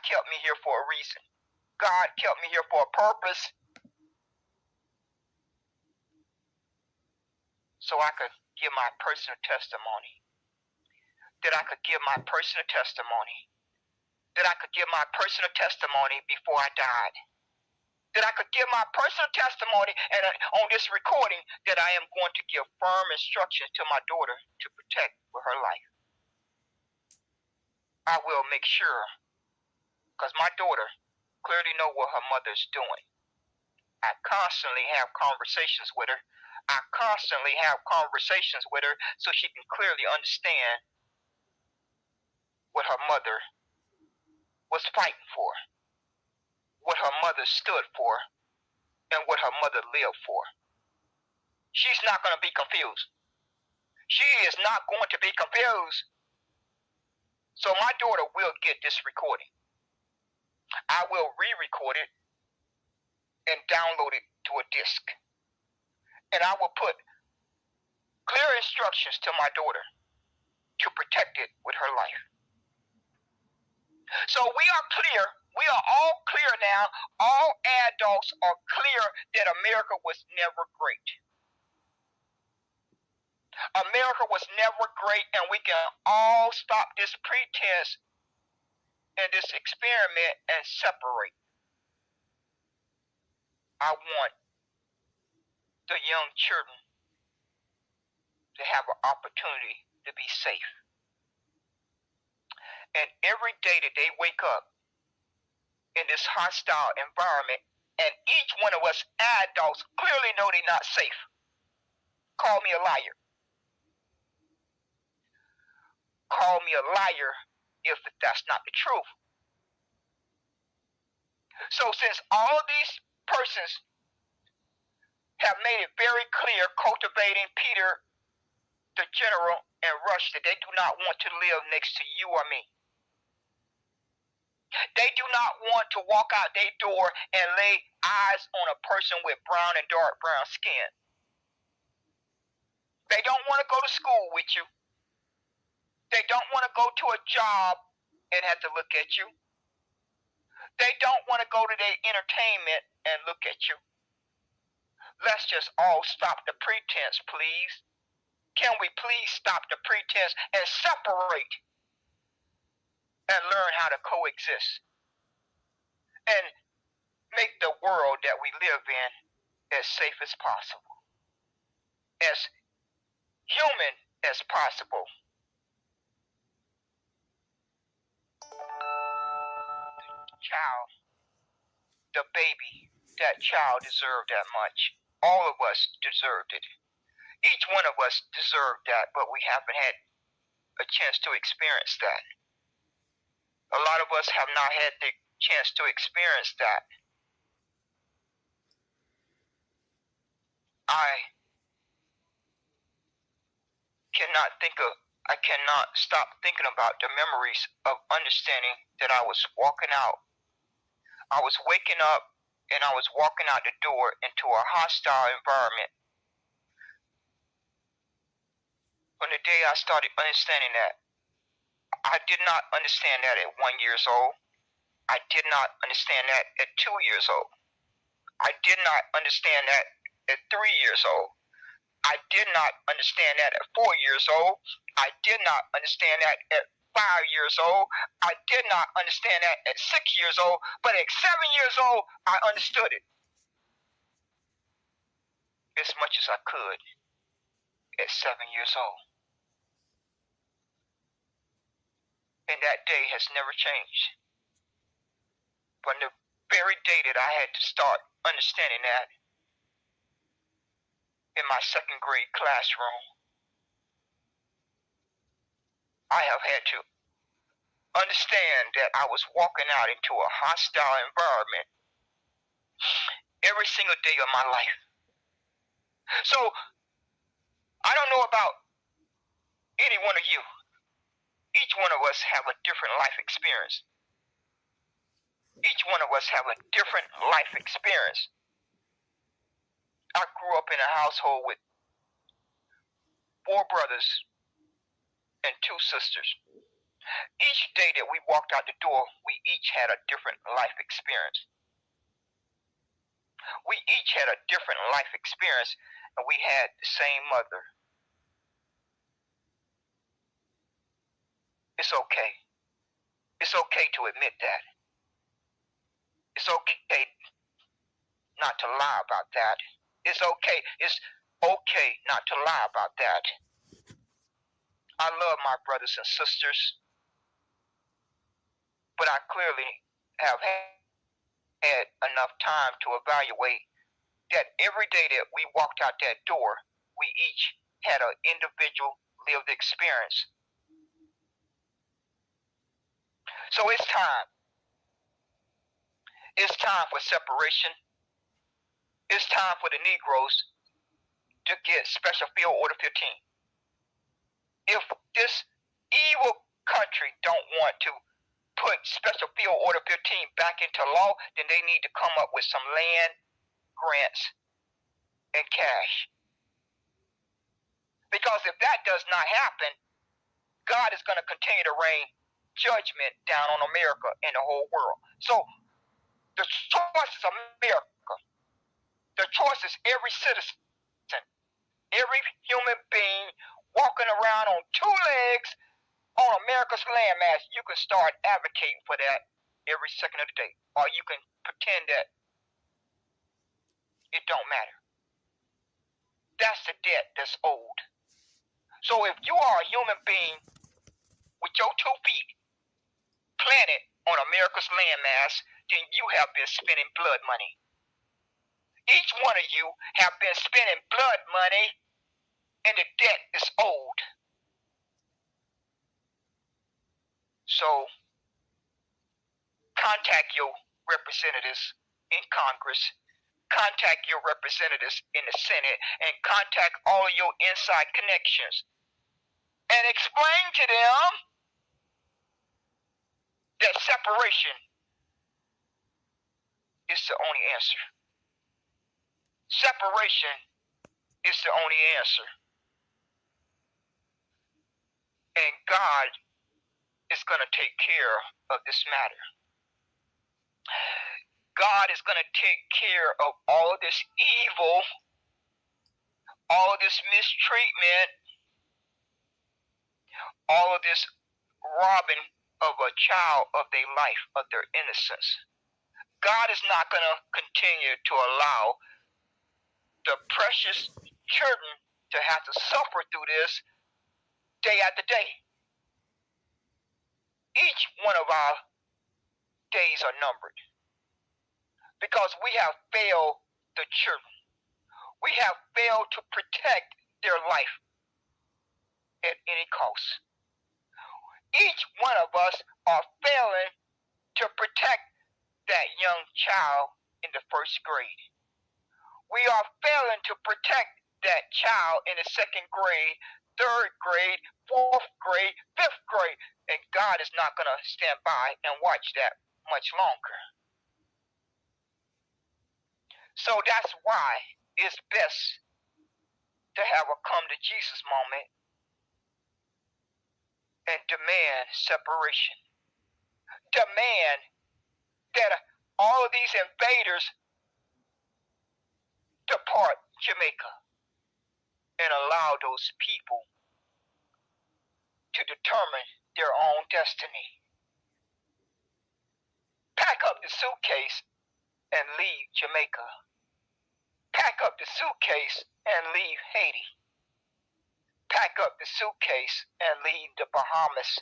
kept me here for a reason. God kept me here for a purpose. So I could give my personal testimony. That I could give my personal testimony. That I could give my personal testimony before I died. That I could give my personal testimony, and on this recording, that I am going to give firm instructions to my daughter to protect with her life. I will make sure, because my daughter clearly knows what her mother's doing. I constantly have conversations with her. I constantly have conversations with her so she can clearly understand what her mother was fighting for, what her mother stood for, and what her mother lived for. She's not going to be confused. She is not going to be confused. So my daughter will get this recording. I will re-record it and download it to a disc. And I will put clear instructions to my daughter to protect it with her life. So we are clear. We are all clear now. All adults are clear that America was never great. America was never great, and we can all stop this pretense and this experiment and separate. I want the young children to have an opportunity to be safe. And every day that they wake up in this hostile environment, and each one of us adults clearly know they're not safe, call me a liar. Call me a liar if that's not the truth. So since all of these persons have made it very clear, cultivating Peter, the general, and Rush, that they do not want to live next to you or me. They do not want to walk out their door and lay eyes on a person with brown and dark brown skin. They don't want to go to school with you. They don't want to go to a job and have to look at you. They don't want to go to their entertainment and look at you. Let's just all stop the pretense, please. Can we please stop the pretense and separate and learn how to coexist and make the world that we live in as safe as possible, as human as possible. Child, the baby, that child deserved that much. All of us deserved it. Each one of us deserved that, but we haven't had a chance to experience that. A lot of us have not had the chance to experience that. I cannot stop thinking about the memories of understanding that I was walking out. I was waking up and I was walking out the door into a hostile environment. From the day I started understanding that, I did not understand that at 1 year old. I did not understand that at 2 years old. I did not understand that at 3 years old. I did not understand that at 4 years old. I did not understand that at 5 years old. I did not understand that at 6 years old. But at 7 years old, I understood it as much as I could at 7 years old. And that day has never changed. From the very day that I had to start understanding that in my second grade classroom, I have had to understand that I was walking out into a hostile environment every single day of my life. So, I don't know about any one of you. Each one of us have a different life experience. Each one of us have a different life experience. I grew up in a household with 4 brothers and 2 sisters. Each day that we walked out the door, we each had a different life experience. We each had a different life experience, and we had the same mother. It's okay. It's okay to admit that. It's okay not to lie about that. It's okay. It's okay not to lie about that. I love my brothers and sisters, but I clearly have had enough time to evaluate that every day that we walked out that door, we each had an individual lived experience. So it's time. It's time for separation. It's time for the Negroes to get Special Field Order 15. If this evil country don't want to put Special Field Order 15 back into law, then they need to come up with some land grants and cash. Because if that does not happen, God is going to continue to rain judgment down on America and the whole world. So the choice is America. The choice is every citizen, every human being walking around on 2 legs on America's landmass. You can start advocating for that every second of the day. Or you can pretend that it don't matter. That's the debt that's owed. So if you are a human being with your 2 feet planted on America's landmass, then you have been spending blood money. Each one of you have been spending blood money, and the debt is owed. So contact your representatives in Congress, contact your representatives in the Senate, and contact all of your inside connections and explain to them that separation is the only answer. Separation is the only answer. And God is going to take care of this matter. God is going to take care of all of this evil, all of this mistreatment, all of this robbing of a child of their life, of their innocence. God is not going to continue to allow the precious children to have to suffer through this day after day. Each one of our days are numbered because we have failed the children. We have failed to protect their life at any cost. Each one of us are failing to protect that young child in the 1st grade. We are failing to protect that child in the second grade, third grade, fourth grade, fifth grade. And God is not going to stand by and watch that much longer. So that's why it's best to have a come to Jesus moment and demand separation. Demand that all of these invaders depart Jamaica and allow those people to determine their own destiny. Pack up the suitcase and leave Jamaica. Pack up the suitcase and leave Haiti. Pack up the suitcase and leave the Bahamas.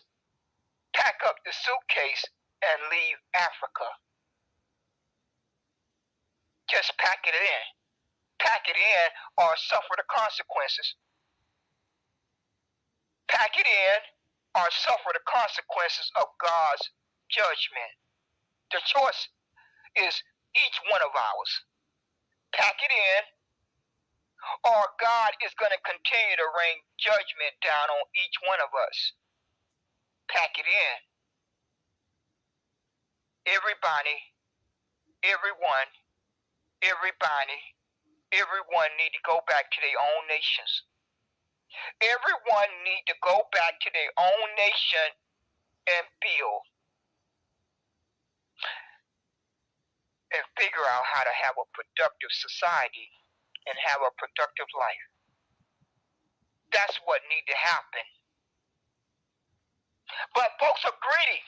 Pack up the suitcase and leave Africa. Just pack it in. Pack it in or suffer the consequences. Pack it in or suffer the consequences of God's judgment. The choice is each one of ours. Pack it in, or God is going to continue to rain judgment down on each one of us. Pack it in. Everybody need to go back to their own nations. Everyone need to go back to their own nation and build and figure out how to have a productive society and have a productive life. That's what needs to happen. But folks are greedy.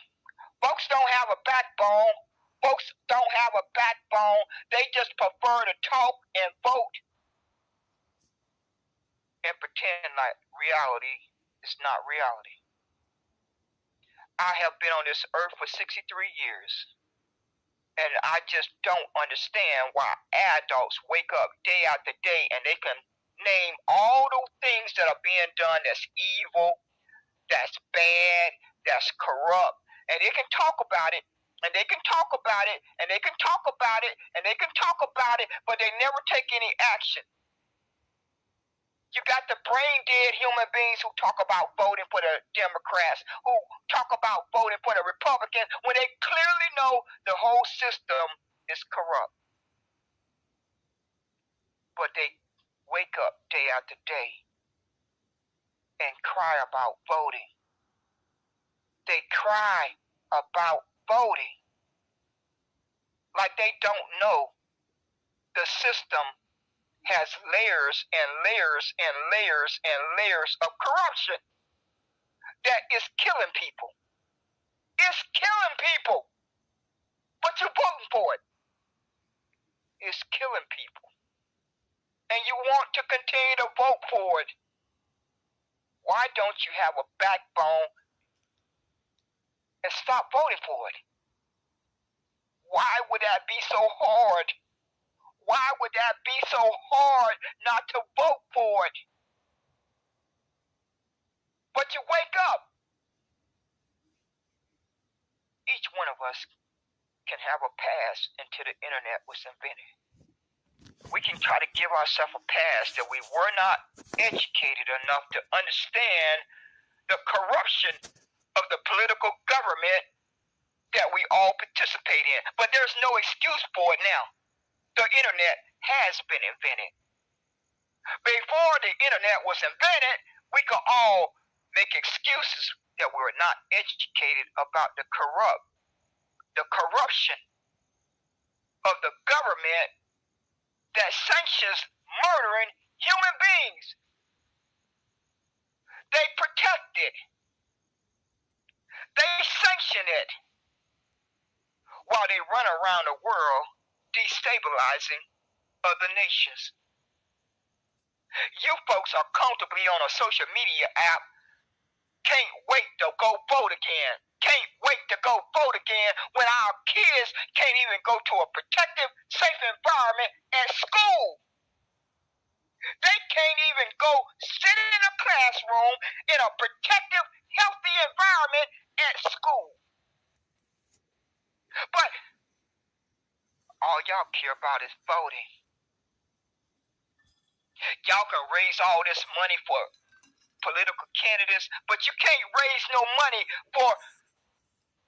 Folks don't have a backbone. Folks don't have a backbone. They just prefer to talk and vote and pretend like reality is not reality. I have been on this earth for 63 years, and I just don't understand why adults wake up day after day and they can name all those things that are being done that's evil, that's bad, that's corrupt, and they can talk about it, and they can talk about it, and they can talk about it, and they can talk about it, but they never take any action. You got the brain dead human beings who talk about voting for the Democrats, who talk about voting for the Republicans, when they clearly know the whole system is corrupt. But they wake up day after day and cry about voting. They cry about voting like they don't know the system has layers and layers and layers and layers of corruption that is killing people. It's killing people. But you're voting for it. It's killing people. And you want to continue to vote for it. Why don't you have a backbone and stop voting for it? Why would that be so hard? Why would that be so hard not to vote for it? But you wake up. Each one of us can have a pass into the internet was invented. We can try to give ourselves a pass that we were not educated enough to understand the corruption of the political government that we all participate in. But there's no excuse for it now. The internet has been invented. Before the internet was invented, we could all make excuses that we were not educated about the corruption of the government that sanctions murdering human beings. They protect it. They sanction it while they run around the world destabilizing other nations. You folks are comfortably on a social media app. Can't wait to go vote again. Can't wait to go vote again when our kids can't even go to a protective, safe environment at school. They can't even go sit in a classroom in a protective, healthy environment at school. But all y'all care about is voting. Y'all can raise all this money for political candidates, but you can't raise no money for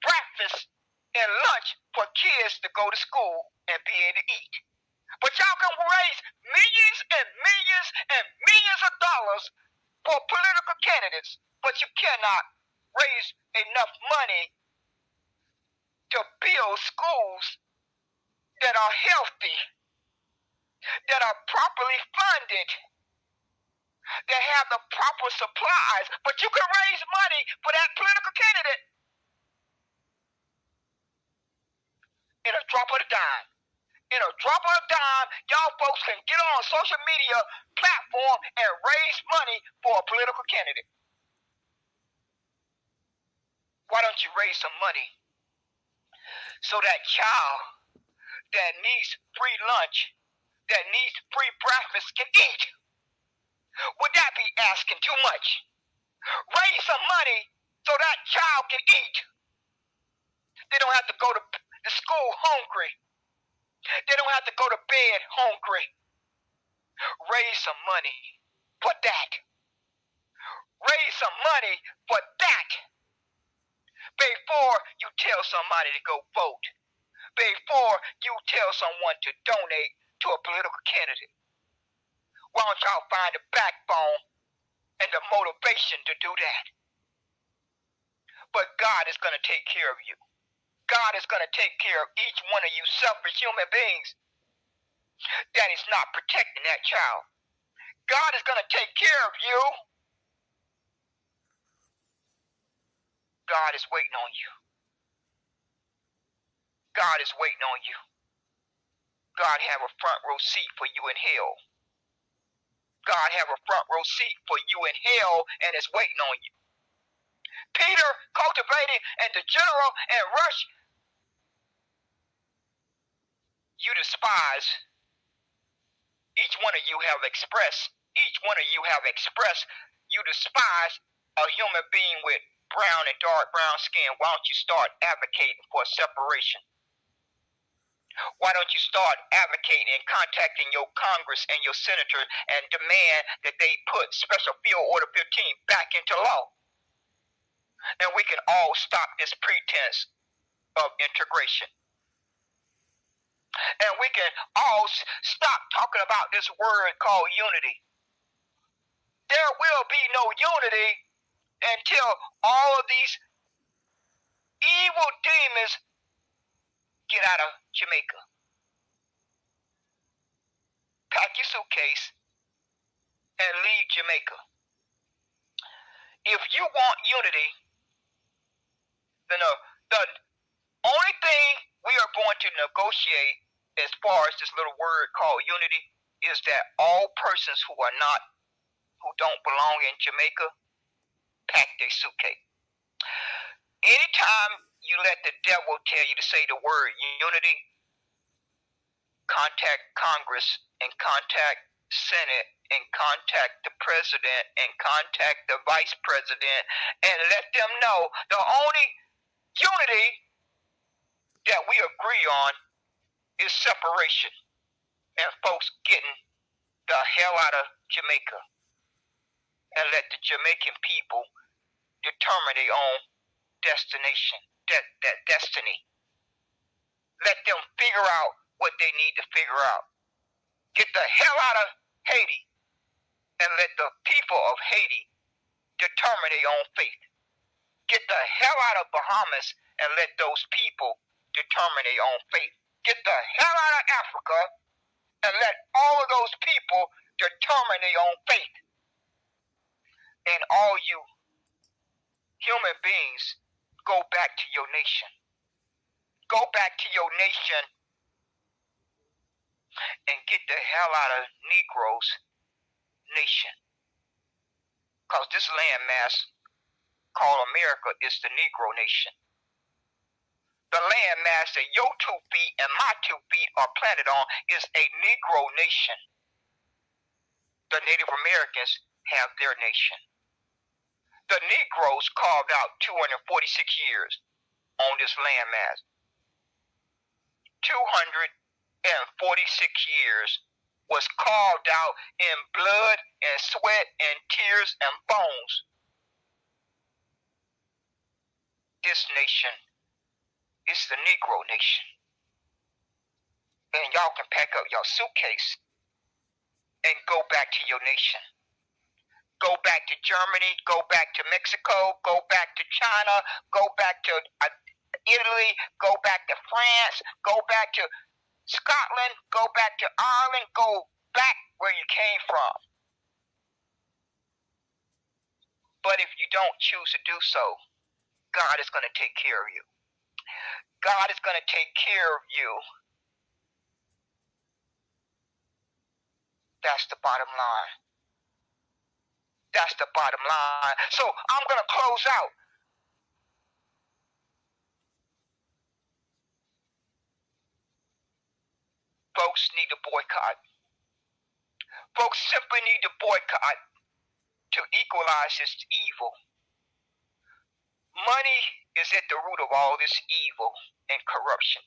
breakfast and lunch for kids to go to school and be able to eat. But y'all can raise millions and millions and millions of dollars for political candidates, but you cannot raise enough money to build schools that are healthy, that are properly funded, that have the proper supplies. But you can raise money for that political candidate in a drop of a dime. In a drop of a dime, y'all folks can get on a social media platform and raise money for a political candidate. Why don't you raise some money so that child that needs free lunch, that needs free breakfast can eat? Would that be asking too much? Raise some money so that child can eat. They don't have to go to school hungry. They don't have to go to bed hungry. Raise some money for that. Raise some money for that. Before you tell somebody to go vote. Before you tell someone to donate to a political candidate. Why don't y'all find the backbone and the motivation to do that? But God is going to take care of you. God is going to take care of each one of you selfish human beings that is not protecting that child. God is going to take care of you. God is waiting on you. God is waiting on you. God have a front row seat for you in hell. God have a front row seat for you in hell and is waiting on you. Peter cultivated and the general and rush. You despise. Each one of you have expressed. You despise a human being with brown and dark brown skin. Why don't you start advocating for separation? Why don't you start advocating and contacting your Congress and your senators and demand that they put Special Field Order 15 back into law? And we can all stop this pretense of integration. And we can all stop talking about this word called unity. There will be no unity until all of these evil demons get out of Jamaica. Pack your suitcase and leave Jamaica. If you want unity, then the only thing we are going to negotiate as far as this little word called unity is that all persons who don't belong in Jamaica pack their suitcase. Anytime you let the devil tell you to say the word unity, contact Congress and contact Senate and contact the president and contact the vice president and let them know the only unity that we agree on is separation and folks getting the hell out of Jamaica and let the Jamaican people determine their own destination, that destiny. Let them figure out what they need to figure out. Get the hell out of Haiti and let the people of Haiti determine their own fate. Get the hell out of Bahamas and let those people determine their own fate. Get the hell out of Africa and let all of those people determine their own fate. And all you human beings, go back to your nation. Go back to your nation and get the hell out of Negroes' nation. Because this landmass called America is the Negro nation. The landmass that your 2 feet and my 2 feet are planted on is a Negro nation. The Native Americans have their nation. The Negroes carved out 246 years on this landmass. 246 years was carved out in blood and sweat and tears and bones. This nation is the Negro nation. And y'all can pack up your suitcase and go back to your nation. Go back to Germany, go back to Mexico, go back to China, go back to Italy, go back to France, go back to Scotland, go back to Ireland, go back where you came from. But if you don't choose to do so, God is going to take care of you. God is going to take care of you. That's the bottom line. That's the bottom line. So I'm going to close out. Folks need to boycott. Folks simply need to boycott to equalize this evil. Money is at the root of all this evil and corruption.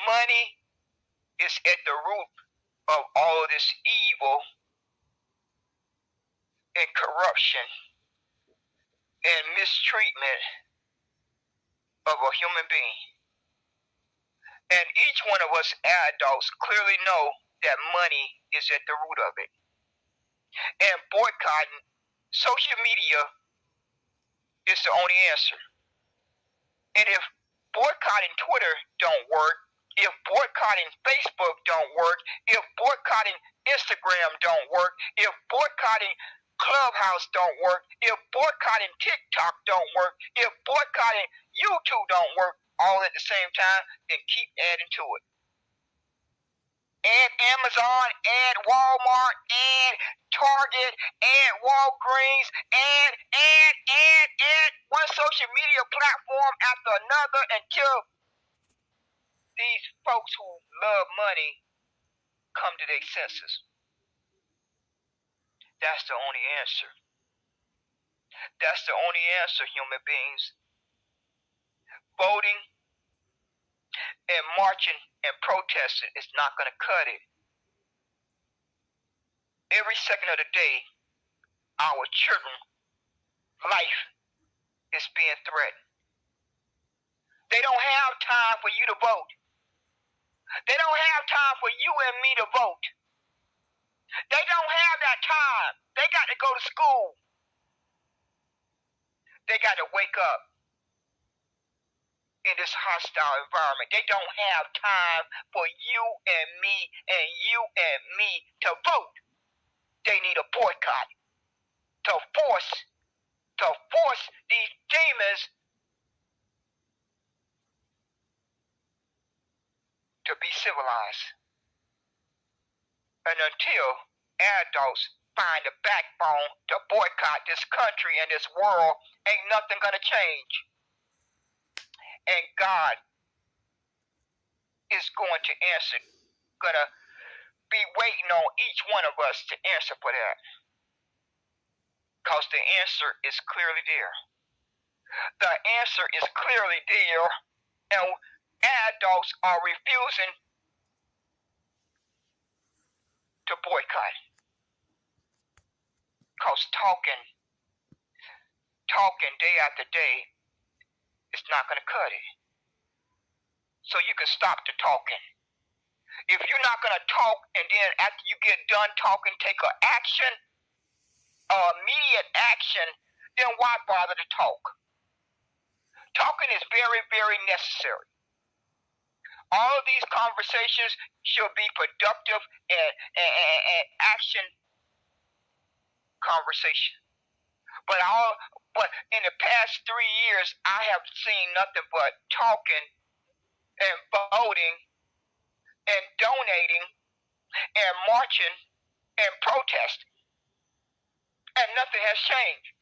Money is at the root of all of this evil and corruption and mistreatment of a human being. And each one of us adults clearly know that money is at the root of it. And boycotting social media is the only answer. And if boycotting Twitter don't work, if boycotting Facebook don't work, if boycotting Instagram don't work, if boycotting Clubhouse don't work, if boycotting TikTok don't work, if boycotting YouTube don't work all at the same time, then keep adding to it. Add Amazon, add Walmart, add Target, add Walgreens, add one social media platform after another until these folks who love money come to their senses. That's the only answer. That's the only answer, human beings. Voting and marching and protesting is not going to cut it. Every second of the day, our children's life is being threatened. They don't have time for you to vote. They don't have time for you and me to vote. They don't have that time. They got to go to school. They got to wake up in this hostile environment. They don't have time for you and me to vote. They need a boycott to force these demons to be civilized. And until adults find a backbone to boycott this country and this world, ain't nothing gonna change. And God is going to answer, gonna be waiting on each one of us to answer for that. Because the answer is clearly there. The answer is clearly there, and adults are refusing to boycott. Because talking day after day is not going to cut it. So you can stop the talking. If you're not going to talk and then after you get done talking, take an action, immediate action, then why bother to talk? Talking is very, very necessary. All of these conversations should be productive and action conversation. But in the past 3 years, I have seen nothing but talking and voting and donating and marching and protesting. And nothing has changed.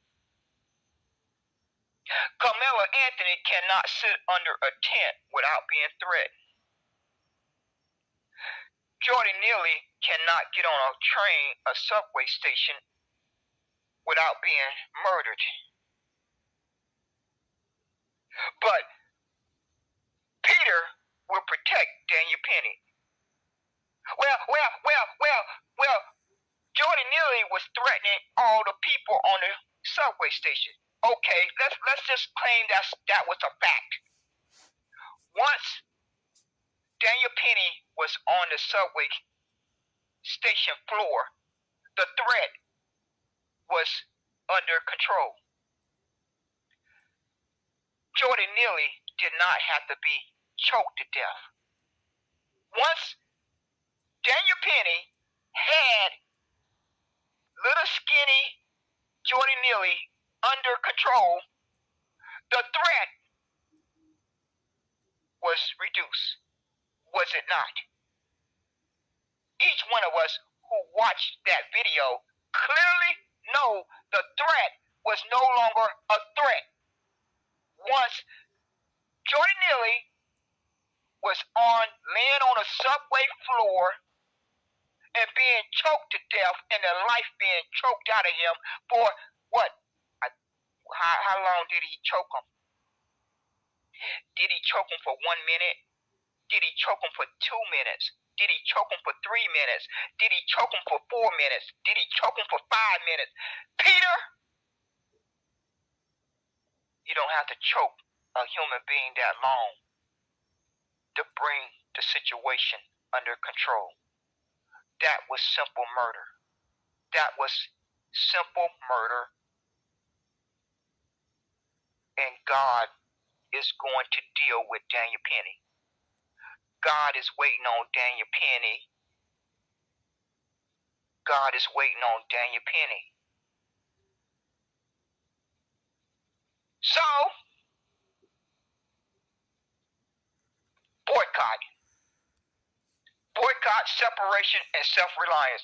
Carmelo Anthony cannot sit under a tent without being threatened. Jordan Neely cannot get on a train, a subway station, without being murdered. But Peter will protect Daniel Penny. Well, Jordan Neely was threatening all the people on the subway station. Okay, let's just claim that was a fact. Once Daniel Penny was on the subway station floor, the threat was under control. Jordan Neely did not have to be choked to death. Once Daniel Penny had little skinny Jordan Neely under control, the threat was reduced, was it not? Each one of us who watched that video clearly know the threat was no longer a threat. Once Jordan Neely was laying on a subway floor and being choked to death and the life being choked out of him for what? How long did he choke him? Did he choke him for 1 minute? Did he choke him for 2 minutes? Did he choke him for 3 minutes? Did he choke him for 4 minutes? Did he choke him for 5 minutes? Peter, you don't have to choke a human being that long to bring the situation under control. That was simple murder. That was simple murder. And God is going to deal with Daniel Penny. God is waiting on Daniel Penny. God is waiting on Daniel Penny. So, boycott. Boycott, separation, and self-reliance.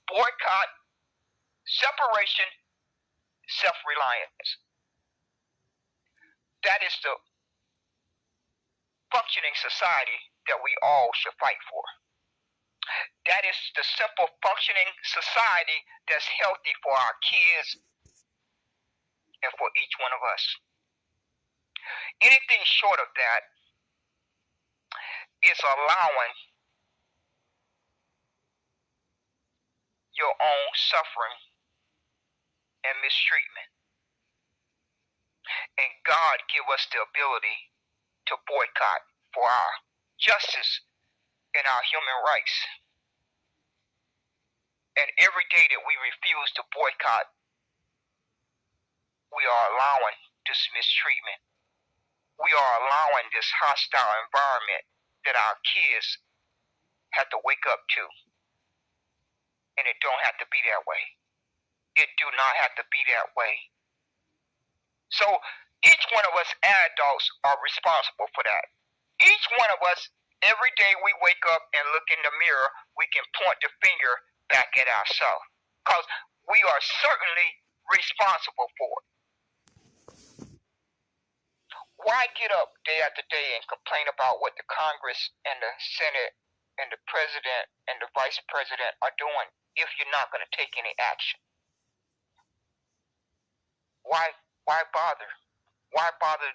Boycott, separation, self-reliance. That is the functioning society that we all should fight for. That is the simple functioning society that's healthy for our kids and for each one of us. Anything short of that is allowing your own suffering and mistreatment. And God give us the ability to boycott for our justice and our human rights. And every day that we refuse to boycott, we are allowing this mistreatment. We are allowing this hostile environment that our kids have to wake up to. And it don't have to be that way. It do not have to be that way. So each one of us adults are responsible for that. Each one of us, every day we wake up and look in the mirror, we can point the finger back at ourselves. Because we are certainly responsible for it. Why get up day after day and complain about what the Congress and the Senate and the President and the Vice President are doing if you're not going to take any action? Why bother? Why bother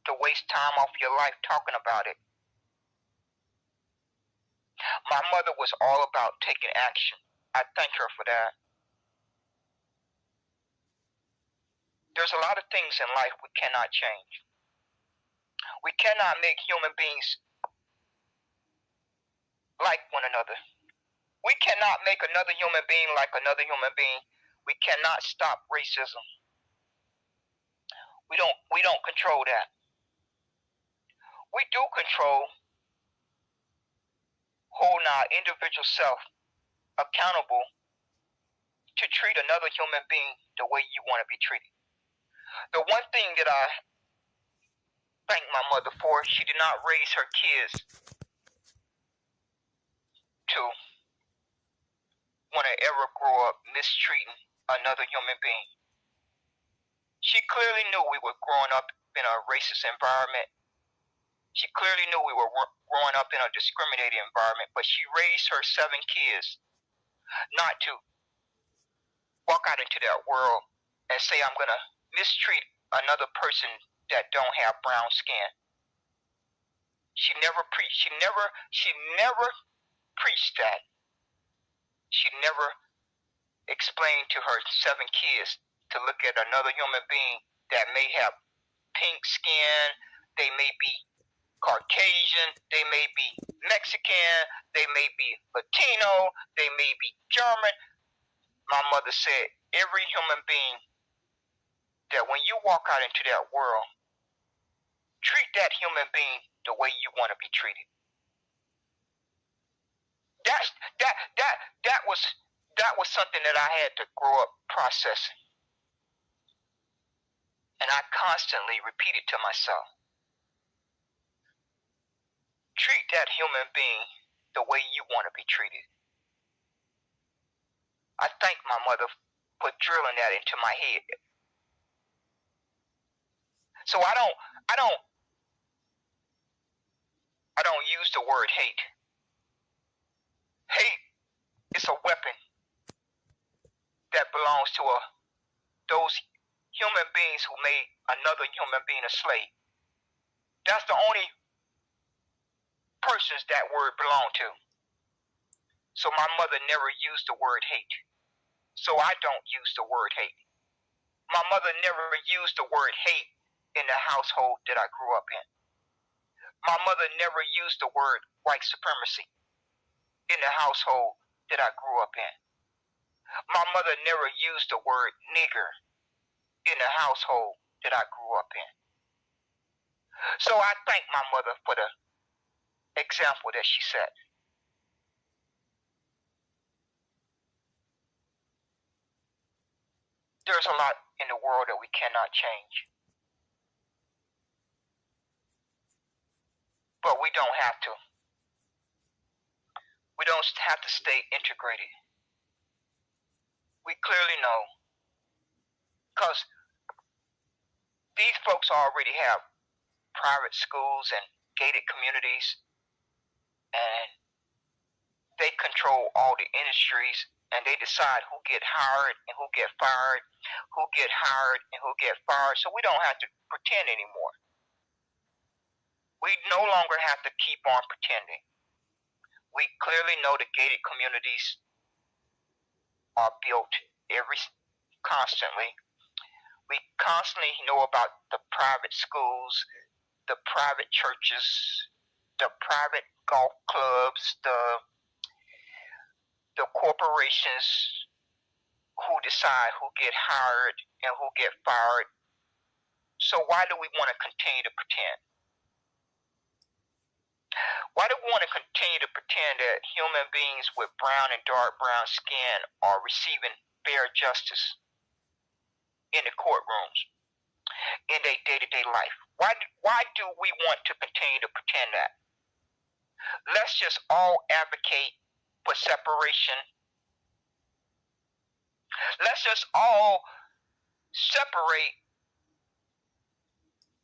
to waste time off your life talking about it? My mother was all about taking action. I thank her for that. There's a lot of things in life we cannot change. We cannot make human beings like one another. We cannot make another human being like another human being. We cannot stop racism. We don't control that. We do control holding our individual self accountable to treat another human being the way you want to be treated. The one thing that I thank my mother for, she did not raise her kids to want to ever grow up mistreating another human being. She clearly knew we were growing up in a racist environment. She clearly knew we were growing up in a discriminating environment, but she raised her 7 kids not to walk out into that world and say, I'm going to mistreat another person that don't have brown skin. She never preached that. She never explained to her 7 kids to look at another human being that may have pink skin, they may be Caucasian, they may be Mexican, they may be Latino, they may be German. My mother said, every human being, that when you walk out into that world, treat that human being the way you want to be treated. That was something that I had to grow up processing. And I constantly repeated to myself, treat that human being the way you want to be treated. I thank my mother for drilling that into my head. So I don't use the word hate. Hate is a weapon that belongs to those human beings who made another human being a slave. That's the only persons that word belonged to. So my mother never used the word hate. So I don't use the word hate. My mother never used the word hate in the household that I grew up in. My mother never used the word white supremacy in the household that I grew up in. My mother never used the word nigger in the household that I grew up in. So I thank my mother for the example that she set. There's a lot in the world that we cannot change. But we don't have to. We don't have to stay integrated. We clearly know, because these folks already have private schools and gated communities, and they control all the industries, and they decide who get hired and who get fired, who get hired and who get fired. So we don't have to pretend anymore. We no longer have to keep on pretending. We clearly know the gated communities are built constantly. We constantly know about the private schools, the private churches, the private golf clubs, the corporations who decide who get hired and who get fired. So why do we want to continue to pretend? Why do we want to continue to pretend that human beings with brown and dark brown skin are receiving fair justice in the courtrooms, in their day-to-day life? Why do we want to continue to pretend that? Let's just all advocate for separation. Let's just all separate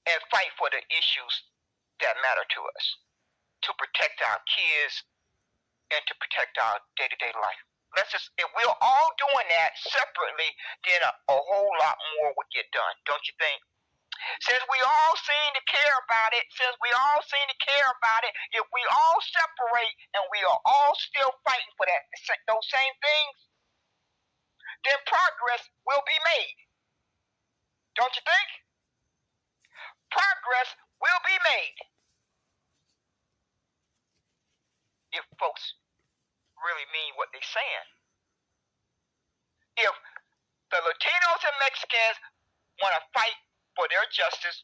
and fight for the issues that matter to us, to protect our kids and to protect our day-to-day life. If we're all doing that separately, then a whole lot more would get done, don't you think? Since we all seem to care about it, if we all separate and we are all still fighting for those same things, then progress will be made. Don't you think? Progress will be made. If folks really mean what they're saying. If the Latinos and Mexicans want to fight for their justice,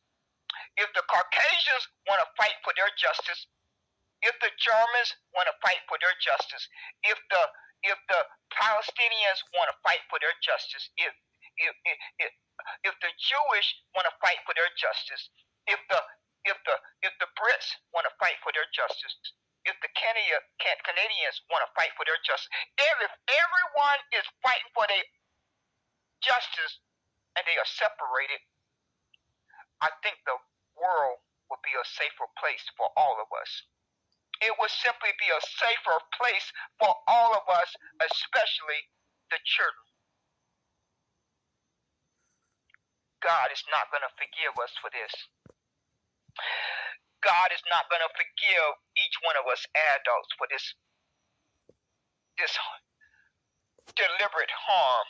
if the Caucasians want to fight for their justice, if the Germans want to fight for their justice, if the Palestinians want to fight for their justice, if the Jewish want to fight for their justice, if the Brits want to fight for their justice, if the Canadians want to fight for their justice, if everyone is fighting for their justice and they are separated, I think the world will be a safer place for all of us. It will simply be a safer place for all of us, especially the children. God is not going to forgive us for this. God is not going to forgive each one of us adults for this this deliberate harm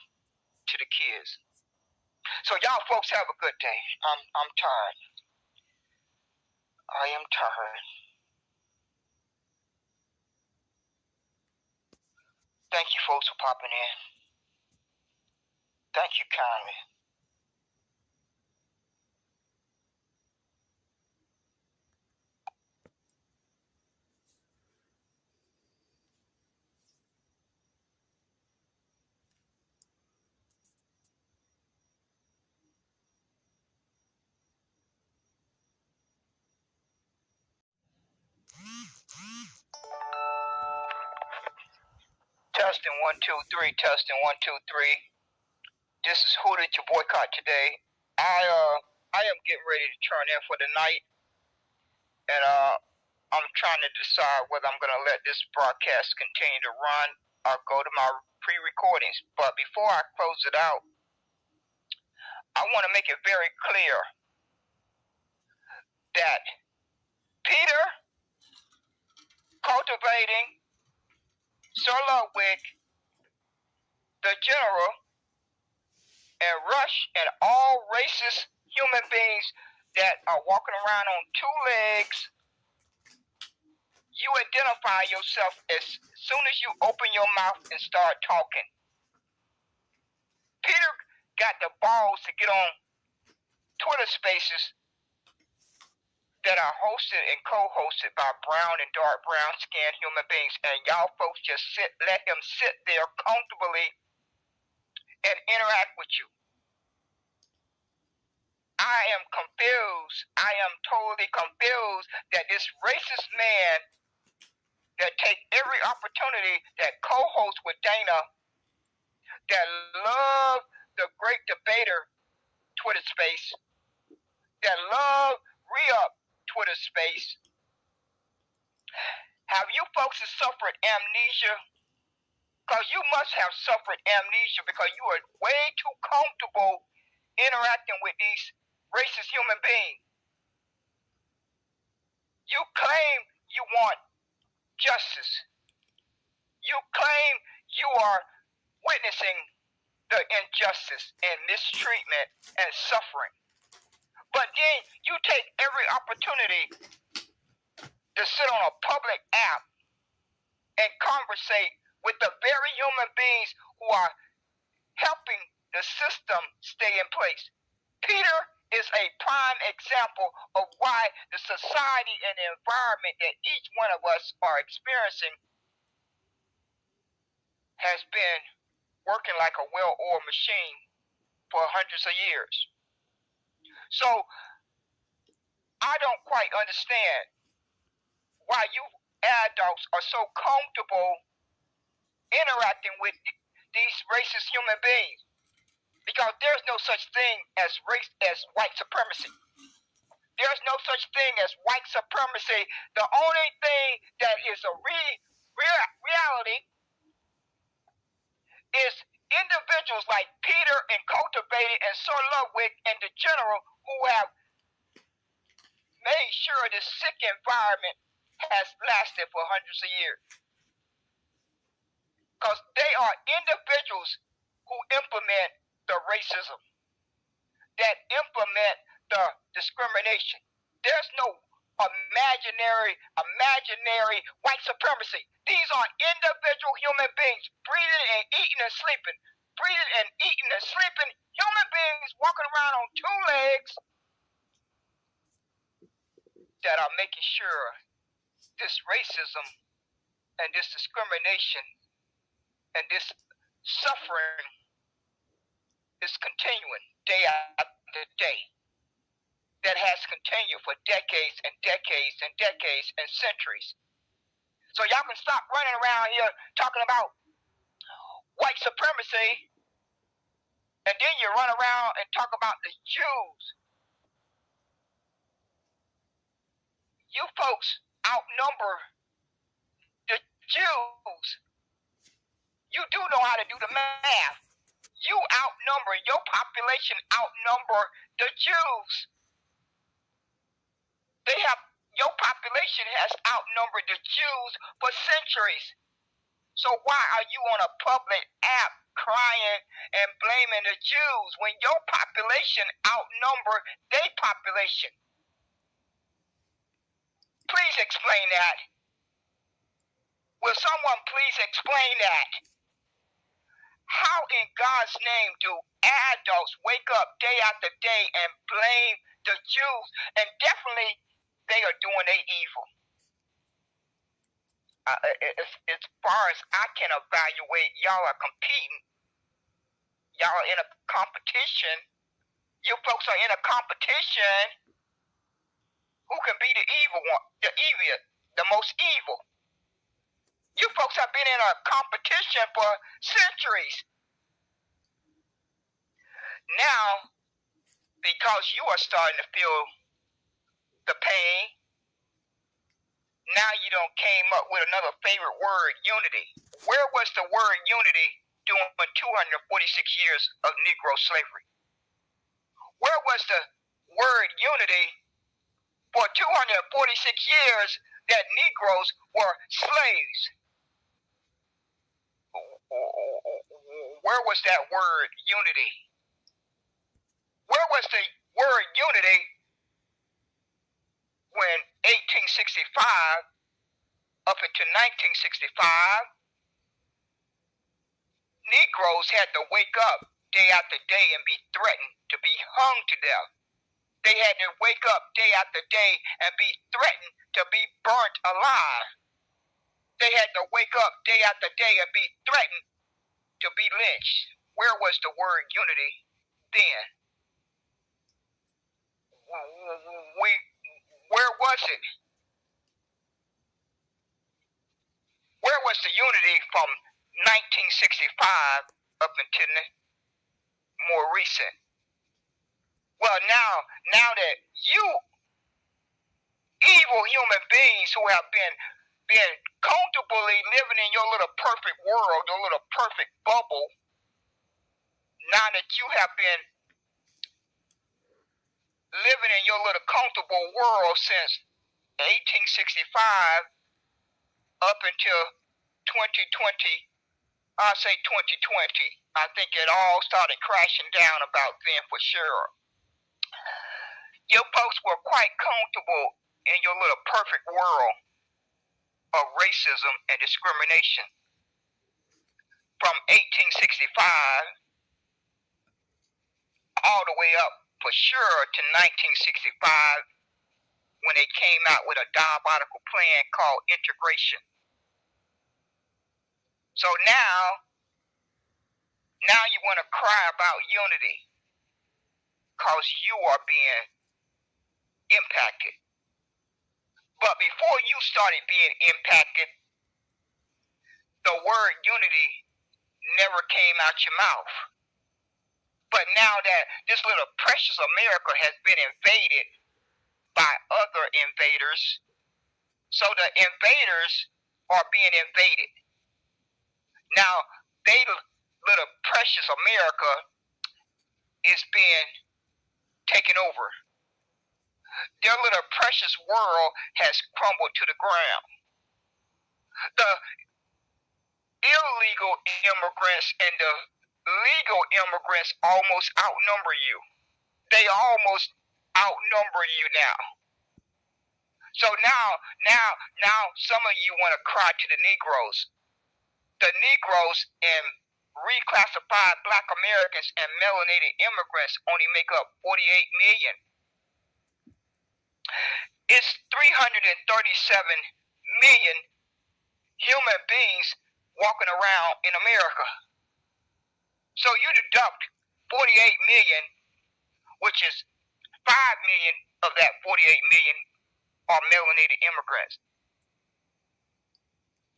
to the kids. So y'all folks have a good day. I'm tired. I am tired. Thank you folks for popping in. Thank you kindly. Testing 1 2 3. Testing 1 2 3. This is Who Did You Boycott Today? I am getting ready to turn in for the night, and I'm trying to decide whether I'm gonna let this broadcast continue to run or go to my pre-recordings. But before I close it out, I want to make it very clear that Peter cultivating Sir Ludwig, the general, and Rush, and all racist human beings that are walking around on two legs, you identify yourself as soon as you open your mouth and start talking. Peter got the balls to get on Twitter spaces that are hosted and co-hosted by brown and dark brown skinned human beings, and y'all folks just let him sit there comfortably and interact with you. I am confused. I am totally confused that this racist man that take every opportunity, that co-host with Dana, that love the great debater Twitter space, that love re-up Twitter space. Have you folks suffered amnesia? Because you must have suffered amnesia because you are way too comfortable interacting with these racist human beings. You claim you want justice. You claim you are witnessing the injustice and mistreatment and suffering. But then you take every opportunity to sit on a public app and conversate with the very human beings who are helping the system stay in place. Peter is a prime example of why the society and the environment that each one of us are experiencing has been working like a well-oiled machine for hundreds of years. So I don't quite understand why you adults are so comfortable interacting with these racist human beings, because there's no such thing as white supremacy. There's no such thing as white supremacy. The only thing that is a reality is individuals like Peter and Cultivated and Sir Ludwig and the General who have made sure this sick environment has lasted for hundreds of years. Because they are individuals who implement the racism, that implement the discrimination. There's no imaginary white supremacy. These are individual human beings breathing and eating and sleeping. Breathing and eating and sleeping human beings walking around on two legs that are making sure this racism and this discrimination and this suffering is continuing day after day. That has continued for decades and decades and decades and centuries. So y'all can stop running around here talking about white supremacy, and then you run around and talk about the Jews. You folks outnumber the Jews. You do know how to do the math. Your population outnumber the Jews. Your population has outnumbered the Jews for centuries. So why are you on a public app crying and blaming the Jews when your population outnumber their population? Please explain that. Will someone please explain that? How in God's name do adults wake up day after day and blame the Jews? And definitely they are doing their evil. As far as I can evaluate, y'all are competing. Y'all are in a competition. You folks are in a competition. Who can be the evil one? The most evil. You folks have been in a competition for centuries. Now, because you are starting to feel the pain, now you don't came up with another favorite word, unity. Where was the word unity during 246 years of Negro slavery? Where was the word unity for 246 years that Negroes were slaves? Where was that word unity? Where was the word unity when 1865 up until 1965, Negroes had to wake up day after day and be threatened to be hung to death. They had to wake up day after day and be threatened to be burnt alive. They had to wake up day after day and be threatened to be lynched. Where was the word unity then? Where was it? Where was the unity from 1965 up until more recent? Well, now that you evil human beings who have been comfortably living in your little perfect world, your little perfect bubble, now that you have been living in your little comfortable world since 1865 up until 2020, I'll say 2020. I think it all started crashing down about then for sure. Your folks were quite comfortable in your little perfect world of racism and discrimination. From 1865 all the way up for sure to 1965 when they came out with a diabolical plan called integration. So now you want to cry about unity because you are being impacted. But before you started being impacted, the word unity never came out your mouth. But now that this little precious America has been invaded by other invaders, so the invaders are being invaded. Now, they little precious America is being taken over. Their little precious world has crumbled to the ground. The illegal immigrants and the legal immigrants almost outnumber you. They almost outnumber you now. So now some of you want to cry to the Negroes. The Negroes and reclassified Black Americans and melanated immigrants only make up 48 million. It's 337 million human beings walking around in America. So you deduct 48 million, which is 5 million of that 48 million are melanated immigrants.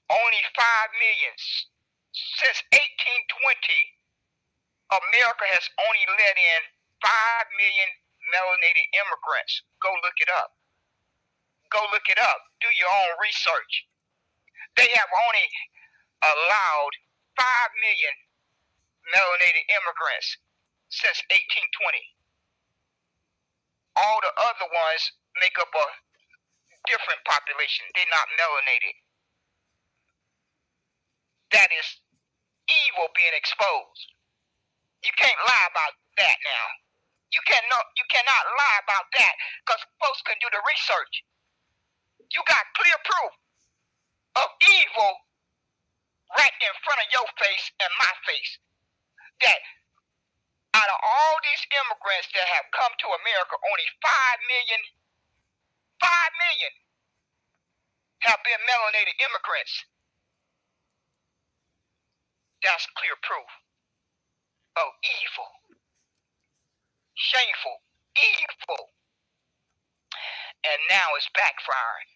Only 5 million. Since 1820, America has only let in 5 million melanated immigrants. Go look it up. Go look it up. Do your own research. They have only allowed 5 million melanated immigrants since 1820. All the other ones make up a different population. They're not melanated. being exposed. You can't lie about that now. You cannot lie about that because folks can do the research. You got clear proof of evil right in front of your face and my face. That out of all these immigrants that have come to America, only 5 million have been melanated immigrants. That's clear proof of evil. Shameful. Evil. And now it's backfiring.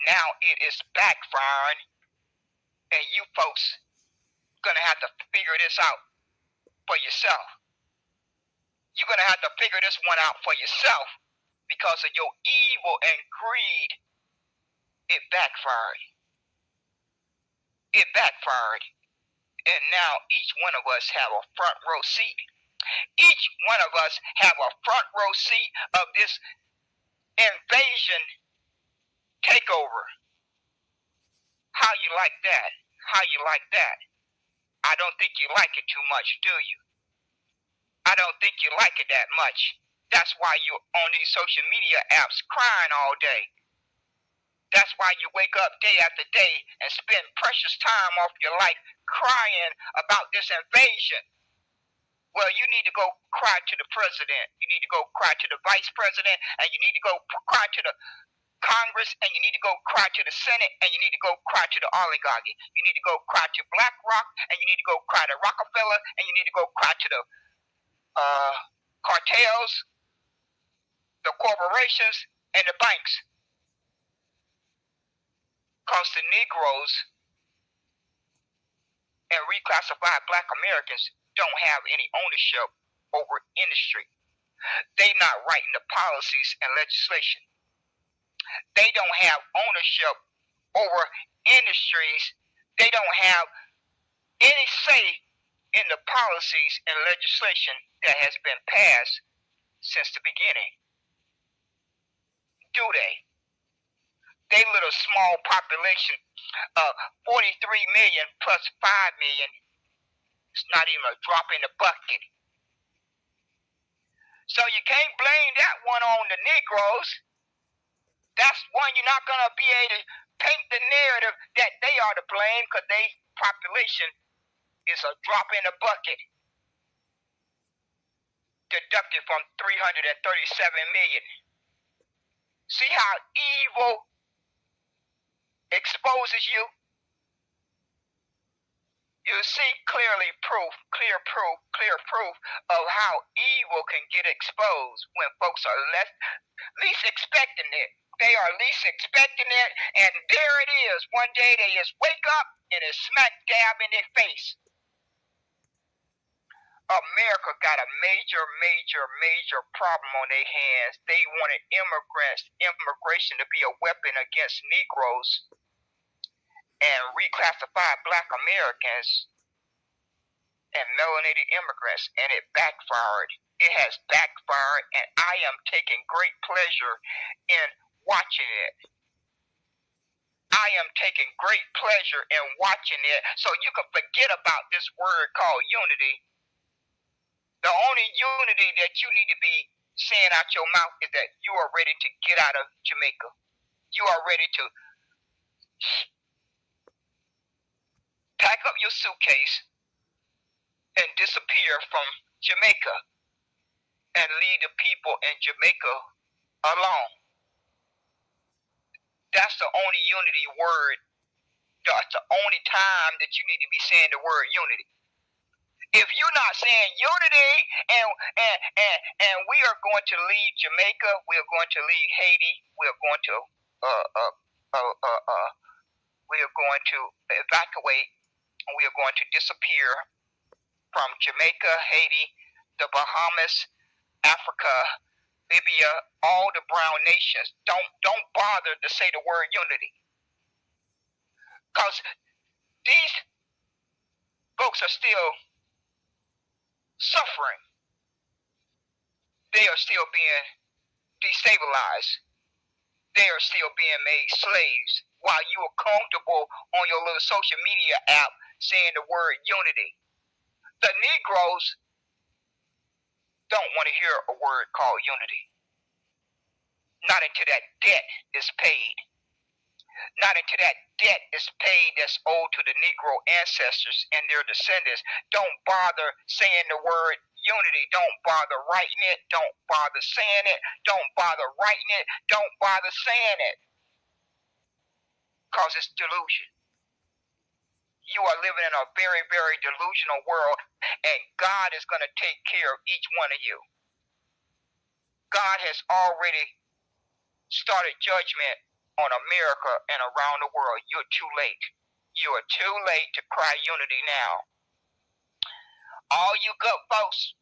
Now it is backfiring. And you folks gonna have to figure this out for yourself. You're gonna have to figure this one out for yourself because of your evil and greed. It backfired. It backfired. And now each one of us have a front row seat. Each one of us have a front row seat of this invasion takeover. How you like that? How you like that? I don't think you like it too much, do you? I don't think you like it that much. That's why you're on these social media apps crying all day. That's why you wake up day after day and spend precious time off your life crying about this invasion. Well, you need to go cry to the president. You need to go cry to the vice president. And you need to go cry to the Congress. And you need to go cry to the Senate. And you need to go cry to the oligarchy. You need to go cry to BlackRock. And you need to go cry to Rockefeller. And you need to go cry to the cartels, the corporations, and the banks. Because the Negroes and reclassified Black Americans don't have any ownership over industry. They not writing the policies and legislation. They don't have ownership over industries. They don't have any say in the policies and legislation that has been passed since the beginning. Do they? They little small population of 43 million plus 5 million. It's not even a drop in the bucket. So you can't blame that one on the Negroes. That's one you're not going to be able to paint the narrative that they are to blame because their population is a drop in the bucket. Deducted from 337 million. See how evil exposes you? You see clear proof of how evil can get exposed when folks are least expecting it. They are least expecting it, and there it is. One day they just wake up and it's smack dab in their face. America got a major problem on their hands. They wanted immigration to be a weapon against Negroes and reclassified Black Americans and melanated immigrants, and it backfired. It has backfired, and I am taking great pleasure in watching it. I am taking great pleasure in watching it so you can forget about this word called unity. The only unity that you need to be saying out your mouth is that you are ready to get out of Jamaica. You are ready to pack up your suitcase and disappear from Jamaica and leave the people in Jamaica alone. That's the only unity word. That's the only time that you need to be saying the word unity. If you're not saying unity and we are going to leave Jamaica, we are going to leave Haiti, we are going to evacuate, and we are going to disappear from Jamaica, Haiti, the Bahamas, Africa, Libya, all the brown nations. Don't bother to say the word unity. Because these folks are still suffering. They are still being destabilized. They are still being made slaves while you are comfortable on your little social media app saying the word unity. The Negroes don't want to hear a word called unity. Not until that debt is paid. Not until that debt is paid that's owed to the Negro ancestors and their descendants. Don't bother saying the word unity. Don't bother writing it. Don't bother saying it. Don't bother writing it. Don't bother saying it. Because it's delusion. You are living in a very, very delusional world, and God is going to take care of each one of you. God has already started judgment on America and around the world. You're too late. You are too late to cry unity now. All you good folks,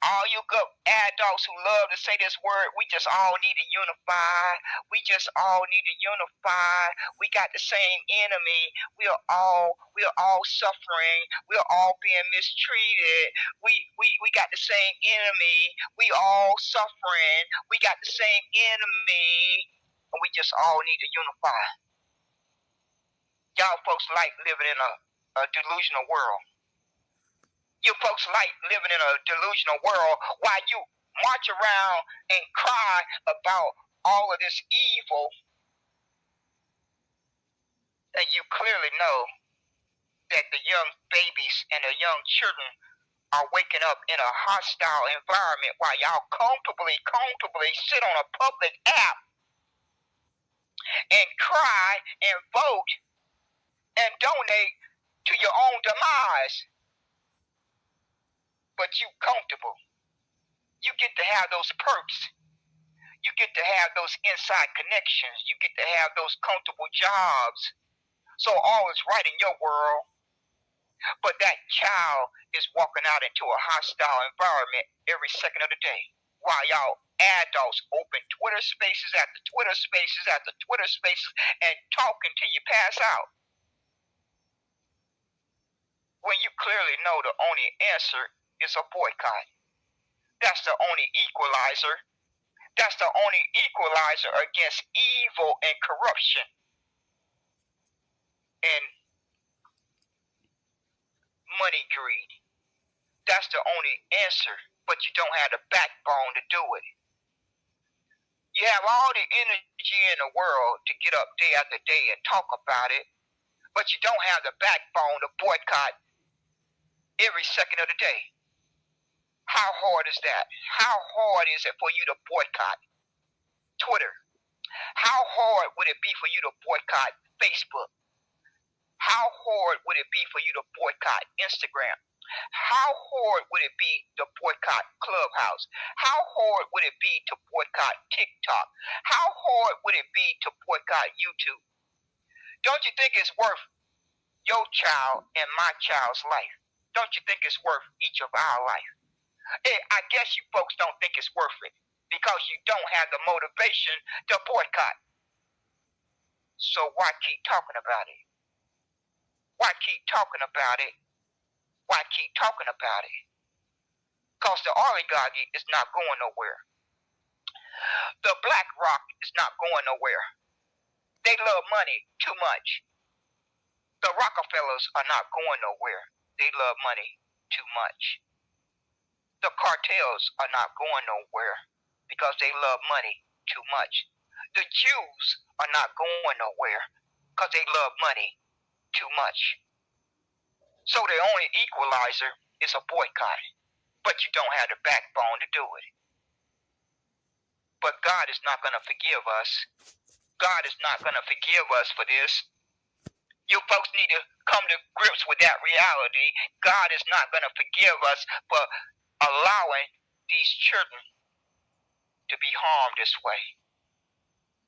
all you good adults who love to say this word, we just all need to unify. We just all need to unify. We got the same enemy. We are all suffering. We are all being mistreated. We got the same enemy. We all suffering. We got the same enemy. And we just all need to unify. Y'all folks like living in a delusional world. You folks like living in a delusional world while you march around and cry about all of this evil, and you clearly know that the young babies and the young children are waking up in a hostile environment while y'all comfortably sit on a public app and cry and vote and donate to your own demise. But you comfortable. You get to have those perks. You get to have those inside connections. You get to have those comfortable jobs. So all is right in your world. But that child is walking out into a hostile environment every second of the day. While y'all adults open Twitter spaces after Twitter spaces after Twitter spaces and talk until you pass out. When you clearly know the only answer is a boycott. That's the only equalizer. That's the only equalizer against evil and corruption and money greed. That's the only answer, but you don't have the backbone to do it. You have all the energy in the world to get up day after day and talk about it, but you don't have the backbone to boycott every second of the day. How hard is that? How hard is it for you to boycott Twitter? How hard would it be for you to boycott Facebook? How hard would it be for you to boycott Instagram? How hard would it be to boycott Clubhouse? How hard would it be to boycott TikTok? How hard would it be to boycott YouTube? Don't you think it's worth your child and my child's life? Don't you think it's worth each of our life? I guess you folks don't think it's worth it because you don't have the motivation to boycott. So why keep talking about it? Why keep talking about it? Why keep talking about it? Because the oligarchy is not going nowhere. The BlackRock is not going nowhere. They love money too much. The Rockefellers are not going nowhere. They love money too much. The cartels are not going nowhere because they love money too much. The Jews are not going nowhere because they love money too much. So the only equalizer is a boycott, but you don't have the backbone to do it. But God is not going to forgive us. God is not going to forgive us for this. You folks need to come to grips with that reality. God is not going to forgive us for allowing these children to be harmed this way.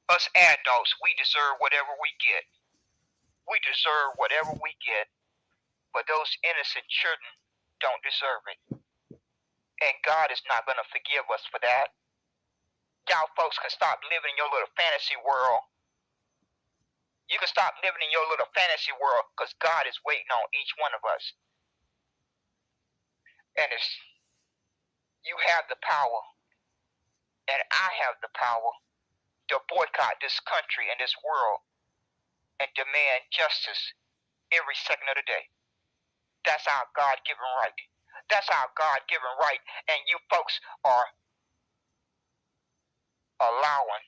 Us adults, we deserve whatever we get. We deserve whatever we get, but those innocent children don't deserve it. And God is not going to forgive us for that. Y'all folks can stop living in your little fantasy world. You can stop living in your little fantasy world because God is waiting on each one of us. And it's you have the power, and I have the power to boycott this country and this world and demand justice every second of the day. That's our God-given right. That's our God-given right. And you folks are allowing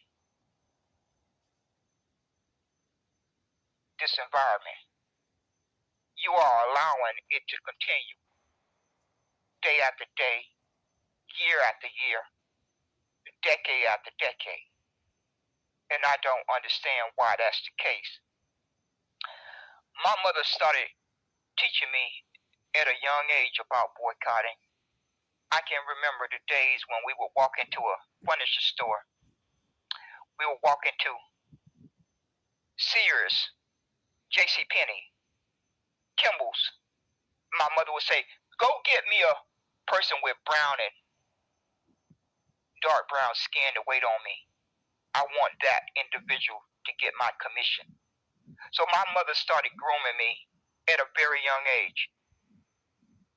this environment. You are allowing it to continue day after day, year after year, decade after decade. And I don't understand why that's the case. My mother started teaching me at a young age about boycotting. I can remember the days when we would walk into a furniture store. We would walk into Sears, JCPenney, Kimball's. My mother would say, go get me a person with brown and dark brown skin to wait on me. I want that individual to get my commission. So my mother started grooming me at a very young age.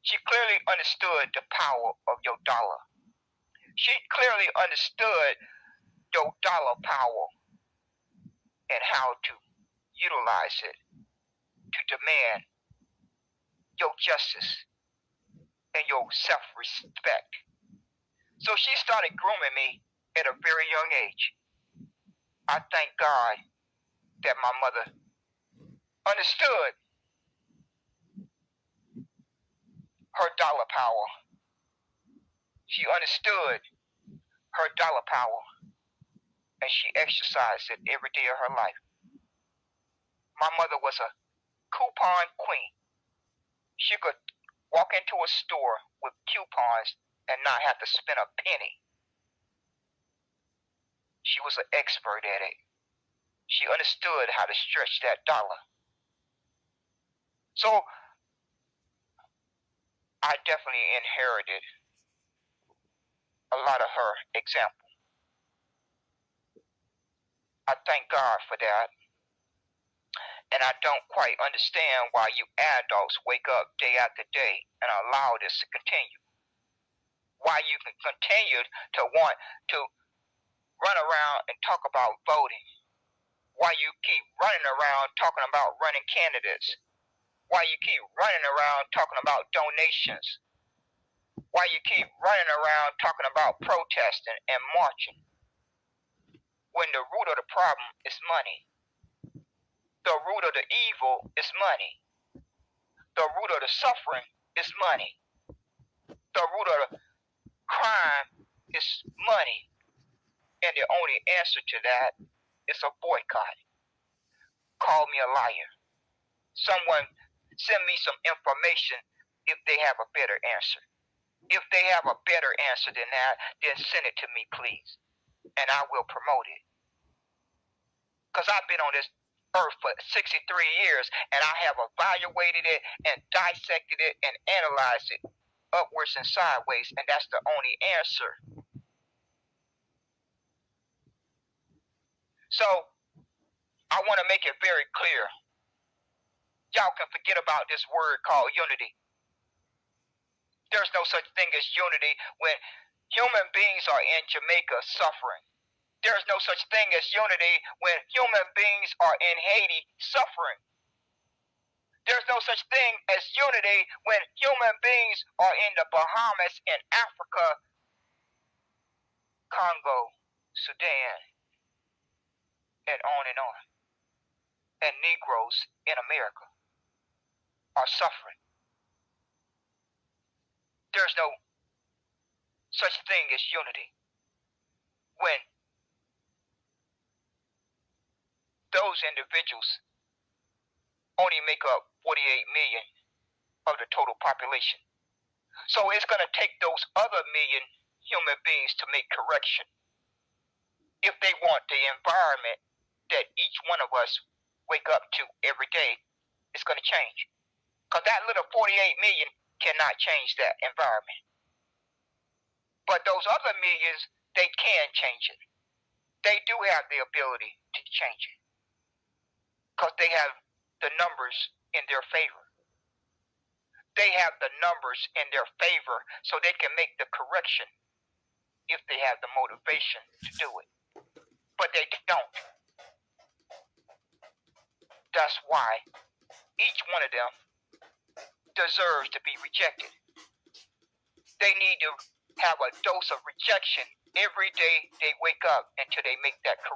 She clearly understood the power of your dollar. She clearly understood your dollar power and how to utilize it to demand your justice and your self-respect. So she started grooming me at a very young age. I thank God that my mother understood her dollar power. She understood her dollar power, and she exercised it every day of her life. My mother was a coupon queen. She could walk into a store with coupons and not have to spend a penny. She was an expert at it. She understood how to stretch that dollar. So I definitely inherited a lot of her example. I thank God for that. And I don't quite understand why you adults wake up day after day and allow this to continue. Why you can continue to want to run around and talk about voting. Why you keep running around talking about running candidates. Why you keep running around talking about donations. Why you keep running around talking about protesting and marching. When the root of the problem is money. The root of the evil is money. The root of the suffering is money. The root of the crime is money. And the only answer to that is a boycott. Call me a liar. Someone send me some information if they have a better answer. If they have a better answer than that, then send it to me, please. And I will promote it. Because I've been on this earth for 63 years, and I have evaluated it and dissected it and analyzed it upwards and sideways, and that's the only answer. So I want to make it very clear. Y'all can forget about this word called unity. There's no such thing as unity when human beings are in Jamaica suffering. There's no such thing as unity when human beings are in Haiti suffering. There's no such thing as unity when human beings are in the Bahamas, in Africa, Congo, Sudan, and on and on. And Negroes in America are suffering. There's no such thing as unity when those individuals only make up 48 million of the total population. So it's going to take those other million human beings to make correction if they want the environment that each one of us wake up to every day is going to change. Because that little 48 million cannot change that environment. But those other millions, they can change it. They do have the ability to change it. Because they have the numbers in their favor. They have the numbers in their favor so they can make the correction if they have the motivation to do it. But they don't. That's why each one of them deserves to be rejected. They need to have a dose of rejection every day they wake up until they make that correction.